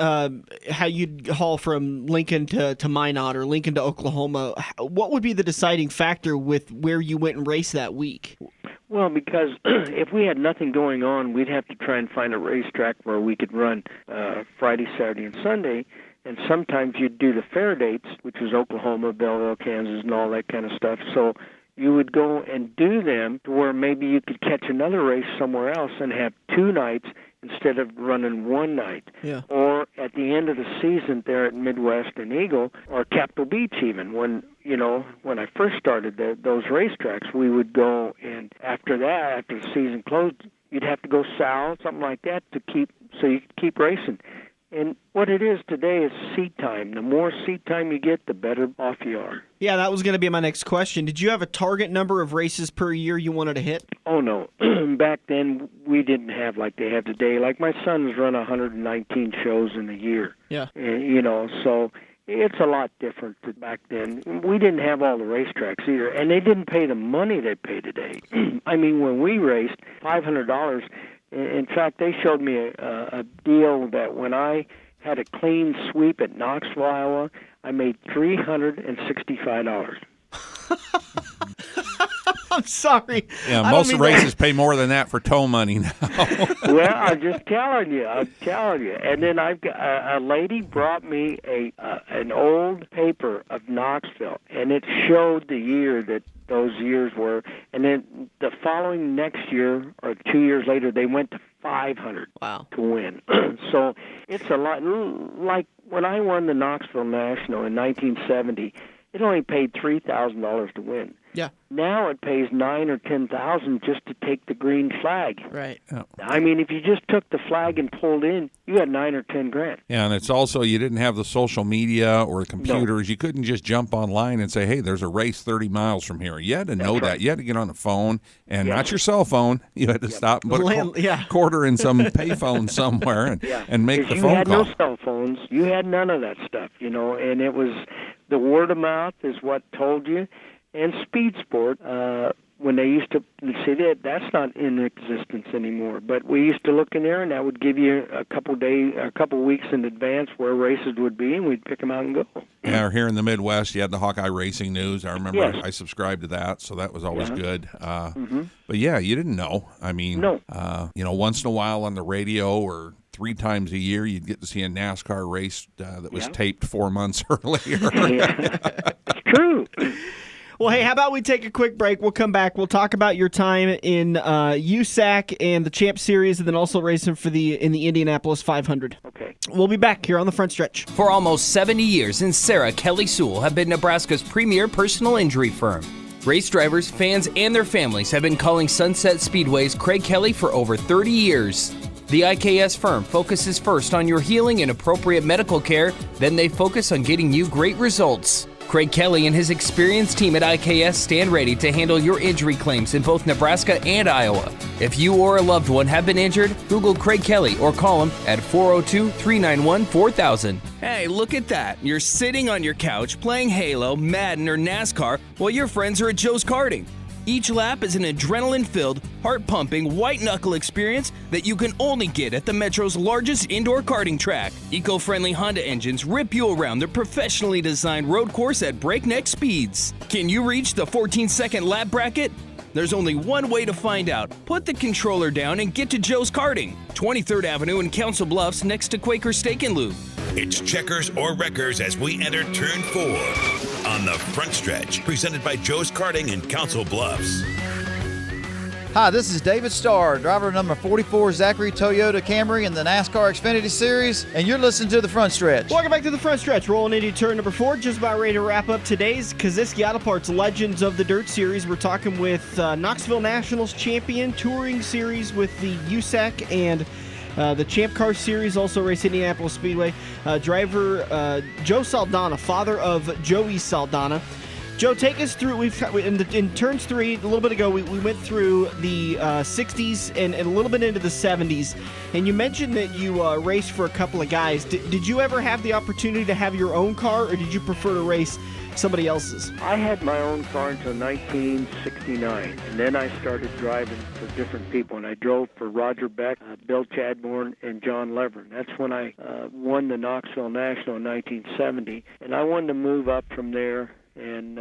how you'd haul from Lincoln to Minot or Lincoln to Oklahoma, what would be the deciding factor with where you went and raced that week? Well, because if we had nothing going on, we'd have to try and find a racetrack where we could run Friday, Saturday, and Sunday. And sometimes you'd do the fair dates, which was Oklahoma, Belleville, Kansas, and all that kind of stuff. So you would go and do them to where maybe you could catch another race somewhere else and have 2 nights instead of running 1 night. Yeah. Or at the end of the season there at Midwest and Eagle, or Capitol Beach even, when I first started those racetracks, we would go, and after the season closed, you'd have to go south, something like that, so you could keep racing. And what it is today is seat time. The more seat time you get, the better off you are. Yeah, that was going to be my next question. Did you have a target number of races per year you wanted to hit? Oh, no. Back then, we didn't have like they have today. Like my son's run 119 shows in a year. Yeah. And, so it's a lot different back then. We didn't have all the racetracks either, and they didn't pay the money they pay today. I mean, when we raced, $500. In fact, they showed me a deal that when I had a clean sweep at Knoxville, Iowa, I made $365. I'm sorry. Yeah, I most don't mean races pay more than that for tow money now. Well, I'm just telling you. And then I've got a lady brought me an old paper of Knoxville, and it showed the year that those years were. And then the following next year, or 2 years later, they went to 500 to win. So it's a lot. Like when I won the Knoxville National in 1970, it only paid $3,000 to win. Yeah. Now it pays $9,000 or $10,000 just to take the green flag. Right. I mean, if you just took the flag and pulled in, you got $9,000 or $10,000. Yeah, and it's also you didn't have the social media or computers. No. You couldn't just jump online and say, "Hey, there's a race 30 miles from here." You had to know that. You had to get on the phone, and not your cell phone. You had to stop and put a quarter in some payphone somewhere and make the phone call. You had no cell phones. You had none of that stuff, and it was the word of mouth is what told you. And Speed Sport, when they used to say that's not in existence anymore. But we used to look in there, and that would give you a couple weeks in advance where races would be, and we'd pick them out and go. Yeah, here in the Midwest, you had the Hawkeye Racing News. I remember I subscribed to that, so that was always good. But yeah, you didn't know. I mean, once in a while on the radio or 3 times a year, you'd get to see a NASCAR race that was taped 4 months earlier. It's true. Well, hey, how about we take a quick break? We'll come back. We'll talk about your time in USAC and the Champ Series, and then also racing in the Indianapolis 500. Okay. We'll be back here on the Front Stretch. For almost 70 years, Sarah Kelly Sewell have been Nebraska's premier personal injury firm. Race drivers, fans, and their families have been calling Sunset Speedway's Craig Kelly for over 30 years. The IKS firm focuses first on your healing and appropriate medical care, then they focus on getting you great results. Craig Kelly and his experienced team at IKS stand ready to handle your injury claims in both Nebraska and Iowa. If you or a loved one have been injured, Google Craig Kelly or call him at 402-391-4000. Hey, look at that. You're sitting on your couch playing Halo, Madden, or NASCAR while your friends are at Joe's Karting. Each lap is an adrenaline-filled, heart-pumping, white-knuckle experience that you can only get at the Metro's largest indoor karting track. Eco-friendly Honda engines rip you around the professionally designed road course at breakneck speeds. Can you reach the 14-second lap bracket? There's only one way to find out. Put the controller down and get to Joe's Karting, 23rd Avenue in Council Bluffs next to Quaker Steak and Lube. It's checkers or wreckers as we enter turn 4 on the Front Stretch, presented by Joe's Karting in Council Bluffs. Hi, this is David Starr, driver number 44 Zachary Toyota Camry in the NASCAR Xfinity Series, and you're listening to the Front Stretch. Welcome back to the Front Stretch. Rolling into turn number 4, just about ready to wrap up today's Kosiski Auto Parts Legends of the Dirt Series. We're talking with Knoxville Nationals champion, Touring Series with the USAC and the Champ Car Series, also race Indianapolis Speedway. Driver Joe Saldana, father of Joey Saldana. Joe, take us through. In turns 3, a little bit ago, we went through the 60s and a little bit into the 70s. And you mentioned that you raced for a couple of guys. Did you ever have the opportunity to have your own car, or did you prefer to race somebody else's? I had my own car until 1969, and then I started driving for different people. And I drove for Roger Beck, Bill Chadbourne, and John Levern. That's when I won the Knoxville National in 1970. And I wanted to move up from there. And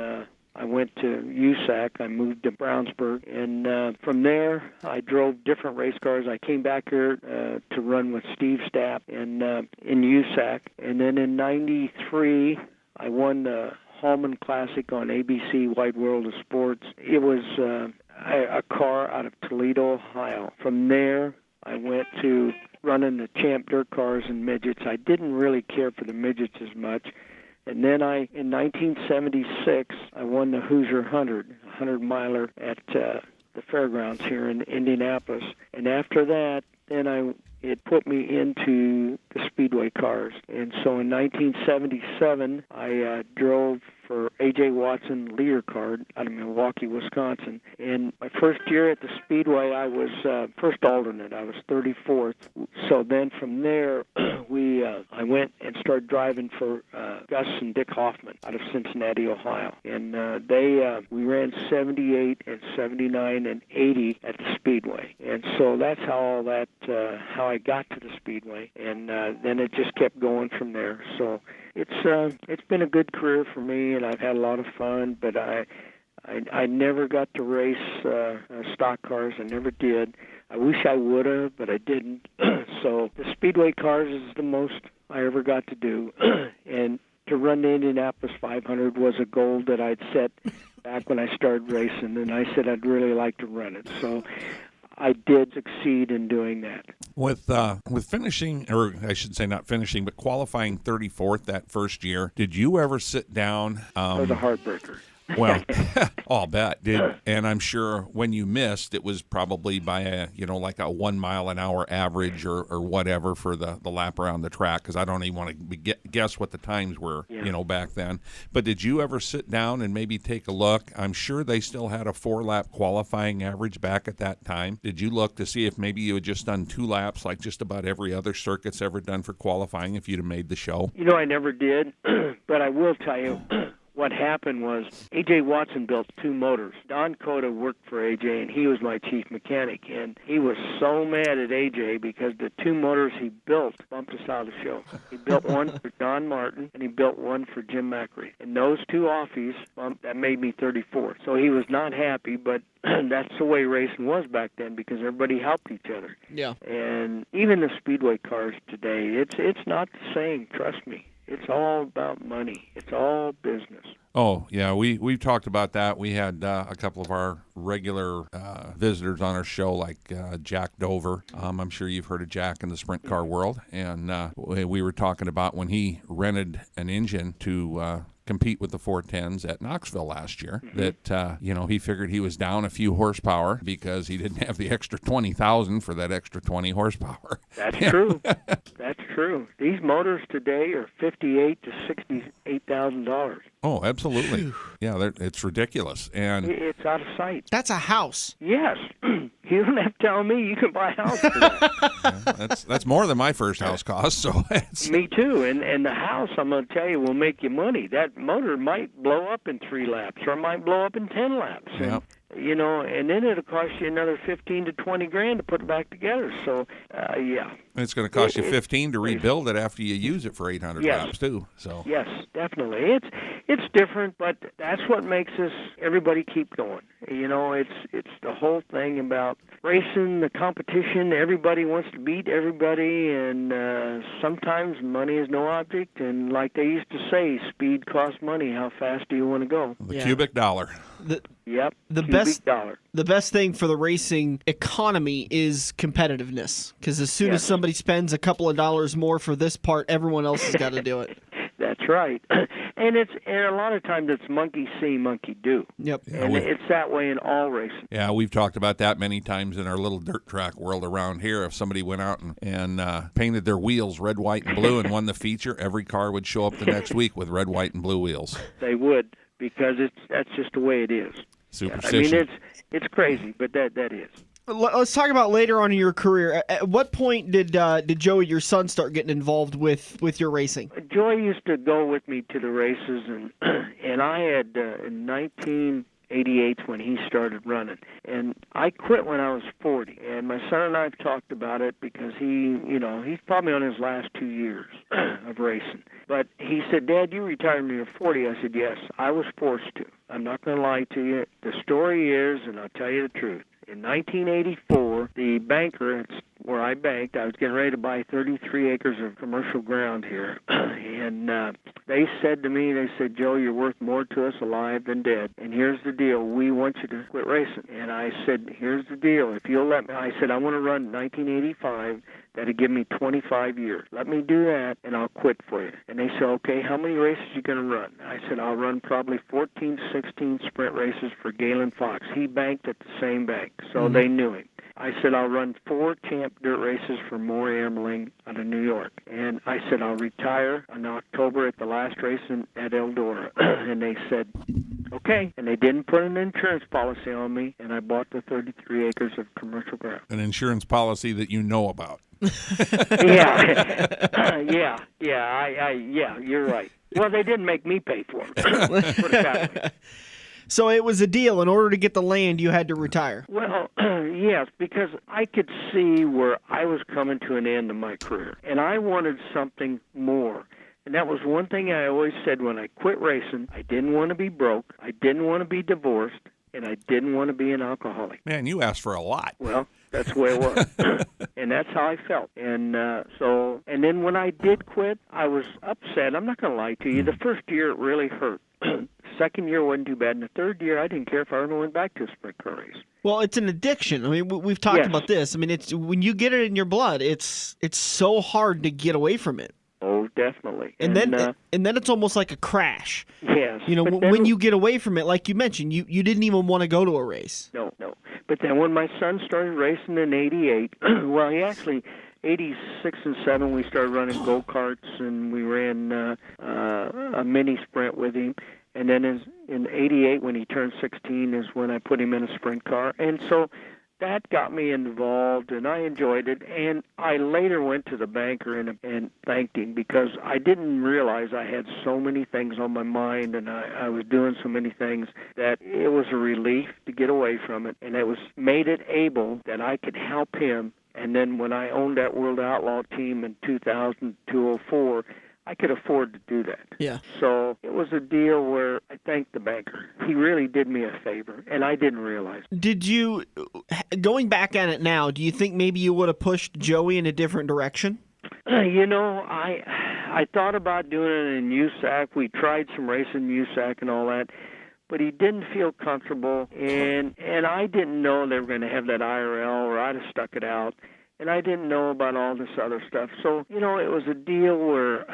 I went to USAC. I moved to Brownsburg. And from there, I drove different race cars. I came back here to run with Steve Stapp in USAC. And then in 93, I won the Hallman Classic on ABC Wide World of Sports. It was a car out of Toledo, Ohio. From there, I went to running the Champ Dirt Cars and midgets. I didn't really care for the midgets as much. And then in 1976, I won the Hoosier 100-miler at the fairgrounds here in Indianapolis. And after that, then it put me into the Speedway cars. And so in 1977, I drove for A.J. Watson Leader Card out of Milwaukee, Wisconsin. And my first year at the Speedway, I was first alternate. I was 34th. So then from there, I went and started driving for Gus and Dick Hoffman out of Cincinnati, Ohio. And we ran 78 and 79 and 80 at the Speedway. And so that's how I got to the Speedway. And then it just kept going from there. So it's been a good career for me, and I've had a lot of fun. But I never got to race stock cars. I never did. I wish I would have, but I didn't. So the speedway cars is the most I ever got to do. And to run the Indianapolis 500 was a goal that I'd set back when I started racing, and I said I'd really like to run it. So I did succeed in doing that. With finishing, or I should say not finishing, but qualifying 34th that first year, did you ever sit down? It was a heartbreaker. Well, I'll bet. And I'm sure when you missed, it was probably by a, like a 1 mile an hour average or whatever for the lap around the track, because I don't even want to guess what the times were, back then. But did you ever sit down and maybe take a look? I'm sure they still had a 4-lap qualifying average back at that time. Did you look to see if maybe you had just done 2 laps like just about every other circuit's ever done for qualifying if you'd have made the show? I never did, but I will tell you. What happened was A.J. Watson built 2 motors. Don Cota worked for A.J., and he was my chief mechanic. And he was so mad at A.J. because the 2 motors he built bumped us out of the show. He built one for Don Martin, and he built one for Jim Macri. And those 2 offies, that made me 34th. So he was not happy, but that's the way racing was back then because everybody helped each other. Yeah. And even the speedway cars today, it's not the same, trust me. It's all about money. It's all business. Oh, yeah, we've talked about that. We had a couple of our regular visitors on our show, like Jack Dover. I'm sure you've heard of Jack in the sprint car world. And we were talking about when he rented an engine to compete with the 410s at Knoxville last year, that, he figured he was down a few horsepower because he didn't have the extra 20,000 for that extra 20 horsepower. That's true. That's true. These motors today are $58,000 to $68,000. Oh, absolutely. Yeah, it's ridiculous. And it's out of sight. That's a house. Yes. You don't have to tell me. You can buy a house for that. That's more than my first house cost. So Me too. And the house, I'm going to tell you, will make you money. That motor might blow up in 3 laps or it might blow up in 10 laps. Yep. And then it'll cost you another $15,000 to $20,000 to put it back together. So, yeah. And it's going to cost you $15,000 to rebuild it after you use it for 800 laps too. So yes, definitely. It's different, but that's what makes everybody keep going. It's the whole thing about racing, the competition. Everybody wants to beat everybody, and sometimes money is no object. And like they used to say, speed costs money. How fast do you want to go? The cubic dollar. Yep. The best thing for the racing economy is competitiveness, because as soon as somebody spends a couple of dollars more for this part, everyone else has got to do it. That's right. And a lot of times it's monkey see, monkey do. Yep. And it's that way in all racing. Yeah, we've talked about that many times in our little dirt track world around here. If somebody went out and painted their wheels red, white, and blue and won the feature, every car would show up the next week with red, white, and blue wheels. They would, because that's just the way it is. Superstition. I mean, it's crazy, but that is. Let's talk about later on in your career. At what point did Joey, your son, start getting involved with your racing? Joey used to go with me to the races, and I had in 1988 when he started running, and I quit when I was 40. And my son and I have talked about it because he's probably on his last 2 years of racing. But he said, "Dad, you retired when you were 40." I said, "Yes, I was forced to. I'm not going to lie to you. The story is, and I'll tell you the truth. In 1984, the banker, where I banked, I was getting ready to buy 33 acres of commercial ground here. And they said to me, "Joe, you're worth more to us alive than dead. And here's the deal. We want you to quit racing." And I said, "Here's the deal. If you'll let me," I said, "I want to run 1985. That'd give me 25 years. Let me do that, and I'll quit for you." And they said, "Okay, how many races are you going to run?" I said, "I'll run probably 14, 16 sprint races for Galen Fox." He banked at the same bank, so they knew him. I said, "I'll run 4 champ dirt races for Maury Amerling out of New York." And I said, "I'll retire in October at the last race at Eldora." And they said, "Okay." And they didn't put an insurance policy on me, and I bought the 33 acres of commercial ground. An insurance policy that you know about. Yeah, you're right. Well, they didn't make me pay for it. Put it that way. So it was a deal. In order to get the land, you had to retire. Well, yes, because I could see where I was coming to an end of my career, and I wanted something more. And that was one thing I always said when I quit racing. I didn't want to be broke. I didn't want to be divorced. And I didn't want to be an alcoholic. Man, you asked for a lot. Well, that's the way it was. And that's how I felt. And and then when I did quit, I was upset. I'm not going to lie to you. The first year, it really hurt. Second year wasn't too bad. And the third year, I didn't care if I ever went back to a sprint car race. Well, it's an addiction. I mean, we've talked about this. I mean, it's when you get it in your blood, it's so hard to get away from it. Oh, definitely. And then it's almost like a crash. Yes. You know, when you get away from it, like you mentioned, you didn't even want to go to a race. No. But then when my son started racing in '88, well, he actually, '86 and '87, we started running go-karts, and we ran a mini sprint with him. And then in '88, when he turned 16, is when I put him in a sprint car. And so that got me involved, and I enjoyed it. And I later went to the banker and thanked him because I didn't realize I had so many things on my mind, and I was doing so many things that it was a relief to get away from it, and it was made it able that I could help him. And then when I owned that World Outlaw team in 2000, 2004, I could afford to do that. Yeah. So it was a deal where I thanked the banker. He really did me a favor, and I didn't realize it. Did you, going back at it now, do you think maybe you would have pushed Joey in a different direction? You know, I thought about doing it in USAC. We tried some racing in USAC and all that, but he didn't feel comfortable, and I didn't know they were going to have that IRL, or I'd have stuck it out. And I didn't know about all this other stuff. So, you know, it was a deal where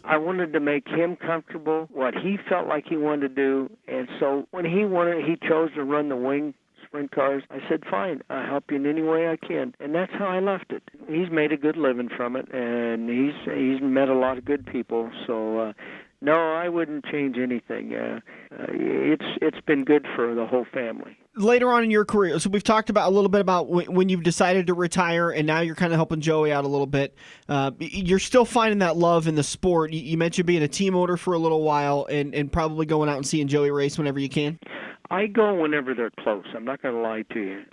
I wanted to make him comfortable, what he felt like he wanted to do. And so when he chose to run the wing sprint cars, I said, fine, I'll help you in any way I can. And that's how I left it. He's made a good living from it, and he's met a lot of good people. So, no, I wouldn't change anything. It's been good for the whole family. Later on in your career, so we've talked about a little bit about when you've decided to retire, and now you're kind of helping Joey out a little bit. You're still finding that love in the sport. You mentioned being a team owner for a little while, and probably going out and seeing Joey race whenever you can. I go whenever they're close. I'm not going to lie to you.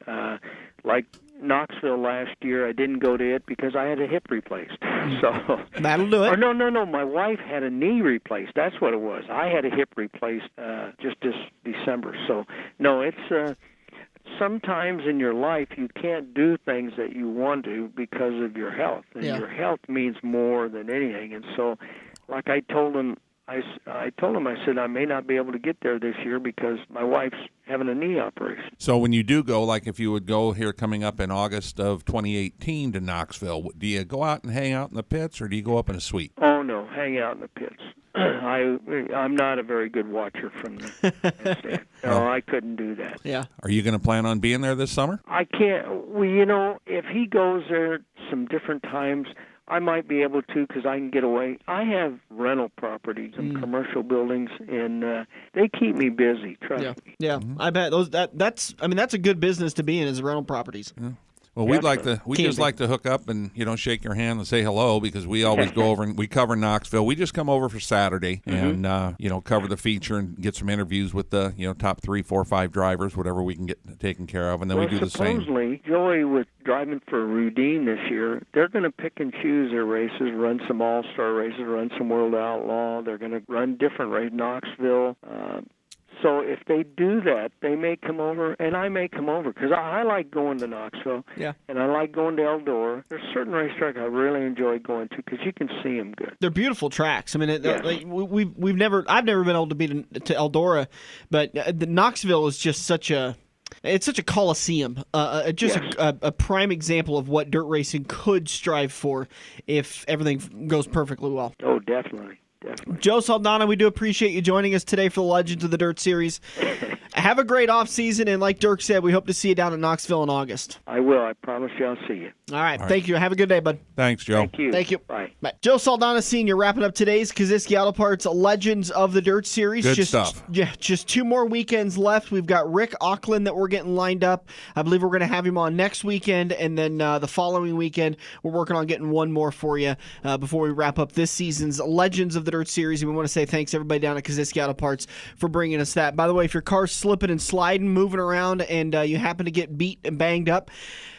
Like Knoxville last year, I didn't go to it because I had a hip replaced. So that'll do it. Or no. My wife had a knee replaced. That's what it was. I had a hip replaced just this December. So no, it's sometimes in your life you can't do things that you want to because of your health, and your health means more than anything. And so, like I told him. I told him, I said, I may not be able to get there this year because my wife's having a knee operation. So when you do go, like if you would go here coming up in August of 2018 to Knoxville, do you go out and hang out in the pits, or do you go up in a suite? Oh, no, hang out in the pits. I'm not a very good watcher from the stand. No, I couldn't do that. Yeah. Are you going to plan on being there this summer? I can't. Well, you know, if he goes there some different times, I might be able to because I can get away. I have rental properties and commercial buildings, and they keep me busy. Trust me. Yeah, I bet that's a good business to be in, is rental properties. Yeah. Well, we just like to hook up and shake your hand and say hello, because we always go over and we cover Knoxville. We just come over for Saturday and cover the feature and get some interviews with the top 3, 4, 5 drivers, whatever we can get taken care of, and then we do the same. Supposedly, Joey was driving for Rudine this year. They're going to pick and choose their races, run some All-Star races, run some World Outlaw. They're going to run different races, Knoxville. So if they do that, they may come over, and I may come over, because I like going to Knoxville, and I like going to Eldora. There's certain racetracks I really enjoy going to because you can see them good. They're beautiful tracks. I mean, I've never been able to be to Eldora, but Knoxville is just such a coliseum, a prime example of what dirt racing could strive for if everything goes perfectly well. Oh, definitely. Joe Saldana, we do appreciate you joining us today for the Legends of the Dirt Series. Have a great off season, and like Dirk said, we hope to see you down in Knoxville in August. I will. I promise you I'll see you. All right. Thank you. Have a good day, bud. Thanks, Joe. Thank you. Bye. Joe Saldana Sr. wrapping up today's Kosiski Auto Parts Legends of the Dirt Series. Good stuff. Yeah, just 2 more weekends left. We've got Rick Auckland that we're getting lined up. I believe we're going to have him on next weekend, and then the following weekend we're working on getting one more for you before we wrap up this season's Legends of the Dirt Series. And we want to say thanks everybody down at Kosiski Auto Parts for bringing us that. By the way, if your car's slipping and sliding, moving around, and you happen to get beat and banged up,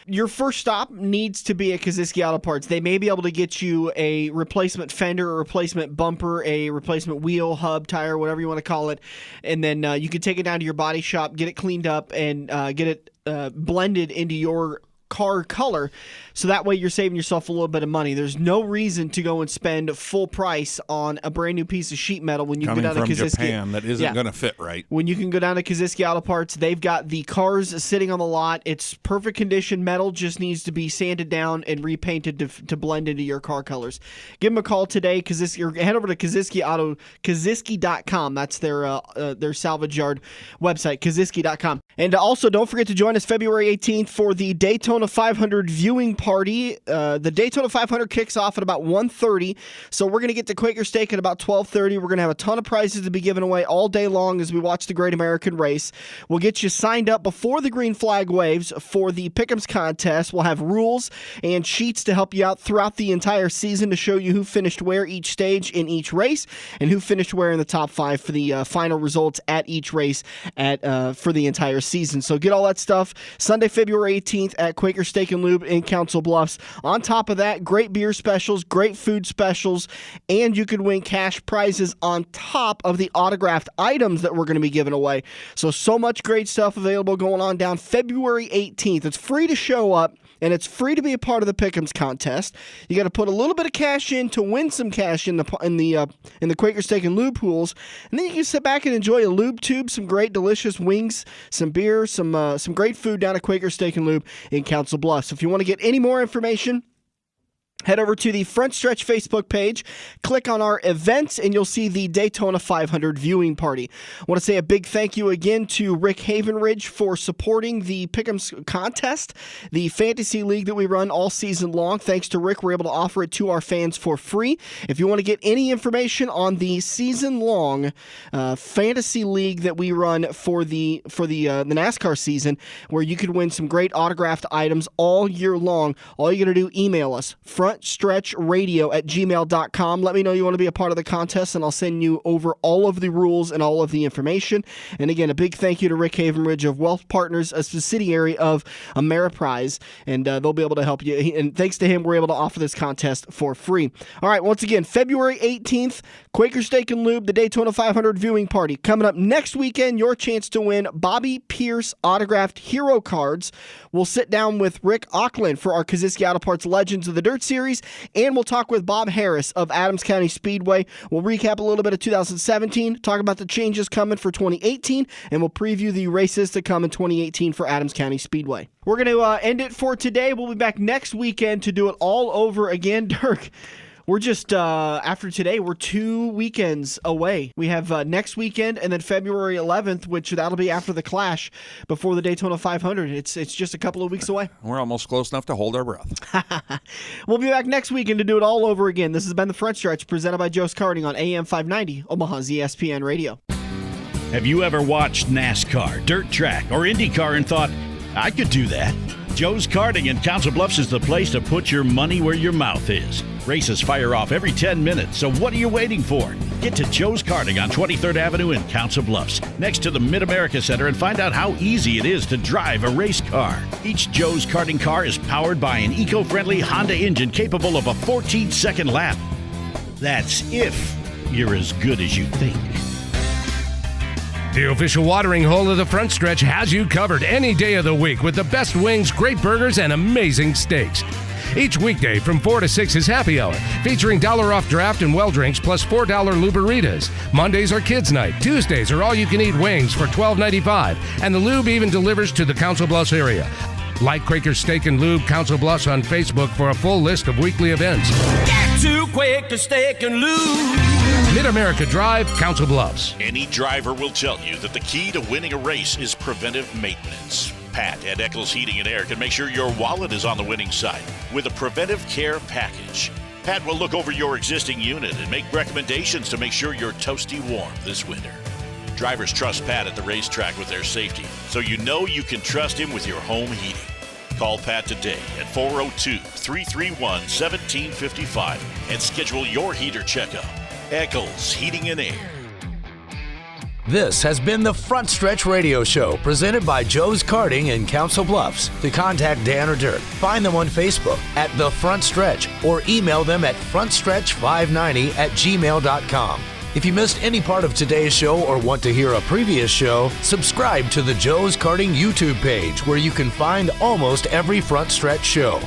your first stop needs to be at Kosiski Auto Parts. They may be able to get you a replacement fender, a replacement bumper, a replacement wheel, hub, tire, whatever you want to call it, and then you can take it down to your body shop, get it cleaned up, and get it blended into your car color, so that way you're saving yourself a little bit of money. There's no reason to go and spend full price on a brand new piece of sheet metal when you can go down to Kosiski. Japan, that isn't going to fit right. When you can go down to Kosiski Auto Parts, they've got the cars sitting on the lot. It's perfect condition metal, just needs to be sanded down and repainted to blend into your car colors. Give them a call today, or head over to Kosiski.com. That's their salvage yard website, Kosiski.com. And also, don't forget to join us February 18th for the Daytona 500 viewing party. The Daytona 500 kicks off at about 1:30, so we're going to get to Quaker Steak at about 12:30. We're going to have a ton of prizes to be given away all day long as we watch the Great American Race. We'll get you signed up before the green flag waves for the Pick'ems contest. We'll have rules and sheets to help you out throughout the entire season to show you who finished where each stage in each race and who finished where in the top 5 for the final results at each race for the entire season. So get all that stuff Sunday, February 18th at Quaker Steak and Lube in Council Bluffs. On top of that, great beer specials, great food specials, and you could win cash prizes on top of the autographed items that we're going to be giving away. So much great stuff available going on down February 18th. It's free to show up, and it's free to be a part of the Pick'ems contest. You got to put a little bit of cash in to win some cash in the Quaker Steak and Lube pools, and then you can sit back and enjoy a lube tube, some great delicious wings, some beer, some great food down at Quaker Steak and Lube in Council Bluffs. So if you want to get any more information, head over to the Front Stretch Facebook page, click on our events, and you'll see the Daytona 500 viewing party. I want to say a big thank you again to Rick Havenridge for supporting the Pick'ems contest, the fantasy league that we run all season long. Thanks to Rick, we're able to offer it to our fans for free. If you want to get any information on the season-long fantasy league that we run for the NASCAR season, where you could win some great autographed items all year long, all you got to do, email us, frontstretchradio@gmail.com. Let me know you want to be a part of the contest, and I'll send you over all of the rules and all of the information. And again, a big thank you to Rick Havenridge of Wealth Partners, a subsidiary of Ameriprise, and they'll be able to help you. And thanks to him, we're able to offer this contest for free. All right, once again, February 18th, Quaker Steak and Lube, the Daytona 500 viewing party. Coming up next weekend, your chance to win Bobby Pierce autographed hero cards. We'll sit down with Rick Auckland for our Kosiski Auto Parts Legends of the Dirt series, and we'll talk with Bob Harris of Adams County Speedway. We'll recap a little bit of 2017, talk about the changes coming for 2018, and we'll preview the races to come in 2018 for Adams County Speedway. We're going to end it for today. We'll be back next weekend to do it all over again. Dirk, we're just, after today, we're 2 weekends away. We have next weekend and then February 11th, which that'll be after the Clash before the Daytona 500. It's just a couple of weeks away. We're almost close enough to hold our breath. We'll be back next weekend to do it all over again. This has been The Front Stretch, presented by Joe's Karting on AM 590, Omaha's ESPN Radio. Have you ever watched NASCAR, dirt track, or IndyCar and thought, I could do that? Joe's Karting in Council Bluffs is the place to put your money where your mouth is. Races fire off every 10 minutes, so what are you waiting for? Get to Joe's Karting on 23rd Avenue in Council Bluffs, next to the Mid-America Center, and find out how easy it is to drive a race car. Each Joe's Karting car is powered by an eco-friendly Honda engine capable of a 14-second lap. That's if you're as good as you think. The official watering hole of the Front Stretch has you covered any day of the week with the best wings, great burgers, and amazing steaks. Each weekday from 4 to 6 is happy hour, featuring $1 off draft and well drinks plus $4 Luberitas. Mondays are kids' night. Tuesdays are all-you-can-eat wings for $12.95, and the lube even delivers to the Council Bluffs area. Like Quaker Steak and Lube Council Bluffs on Facebook for a full list of weekly events. Get to Quaker Steak and Lube. Mid-America Drive, Council Bluffs. Any driver will tell you that the key to winning a race is preventive maintenance. Pat at Eccles Heating and Air can make sure your wallet is on the winning side with a preventive care package. Pat will look over your existing unit and make recommendations to make sure you're toasty warm this winter. Drivers trust Pat at the racetrack with their safety, so you know you can trust him with your home heating. Call Pat today at 402-331-1755 and schedule your heater checkup. Eccles Heating and Air. This has been the Front Stretch Radio Show, presented by Joe's Karting in Council Bluffs. To contact Dan or Dirk, find them on Facebook at The Front Stretch or email them at frontstretch590@gmail.com. If you missed any part of today's show or want to hear a previous show, subscribe to the Joe's Karting YouTube page, where you can find almost every Front Stretch show.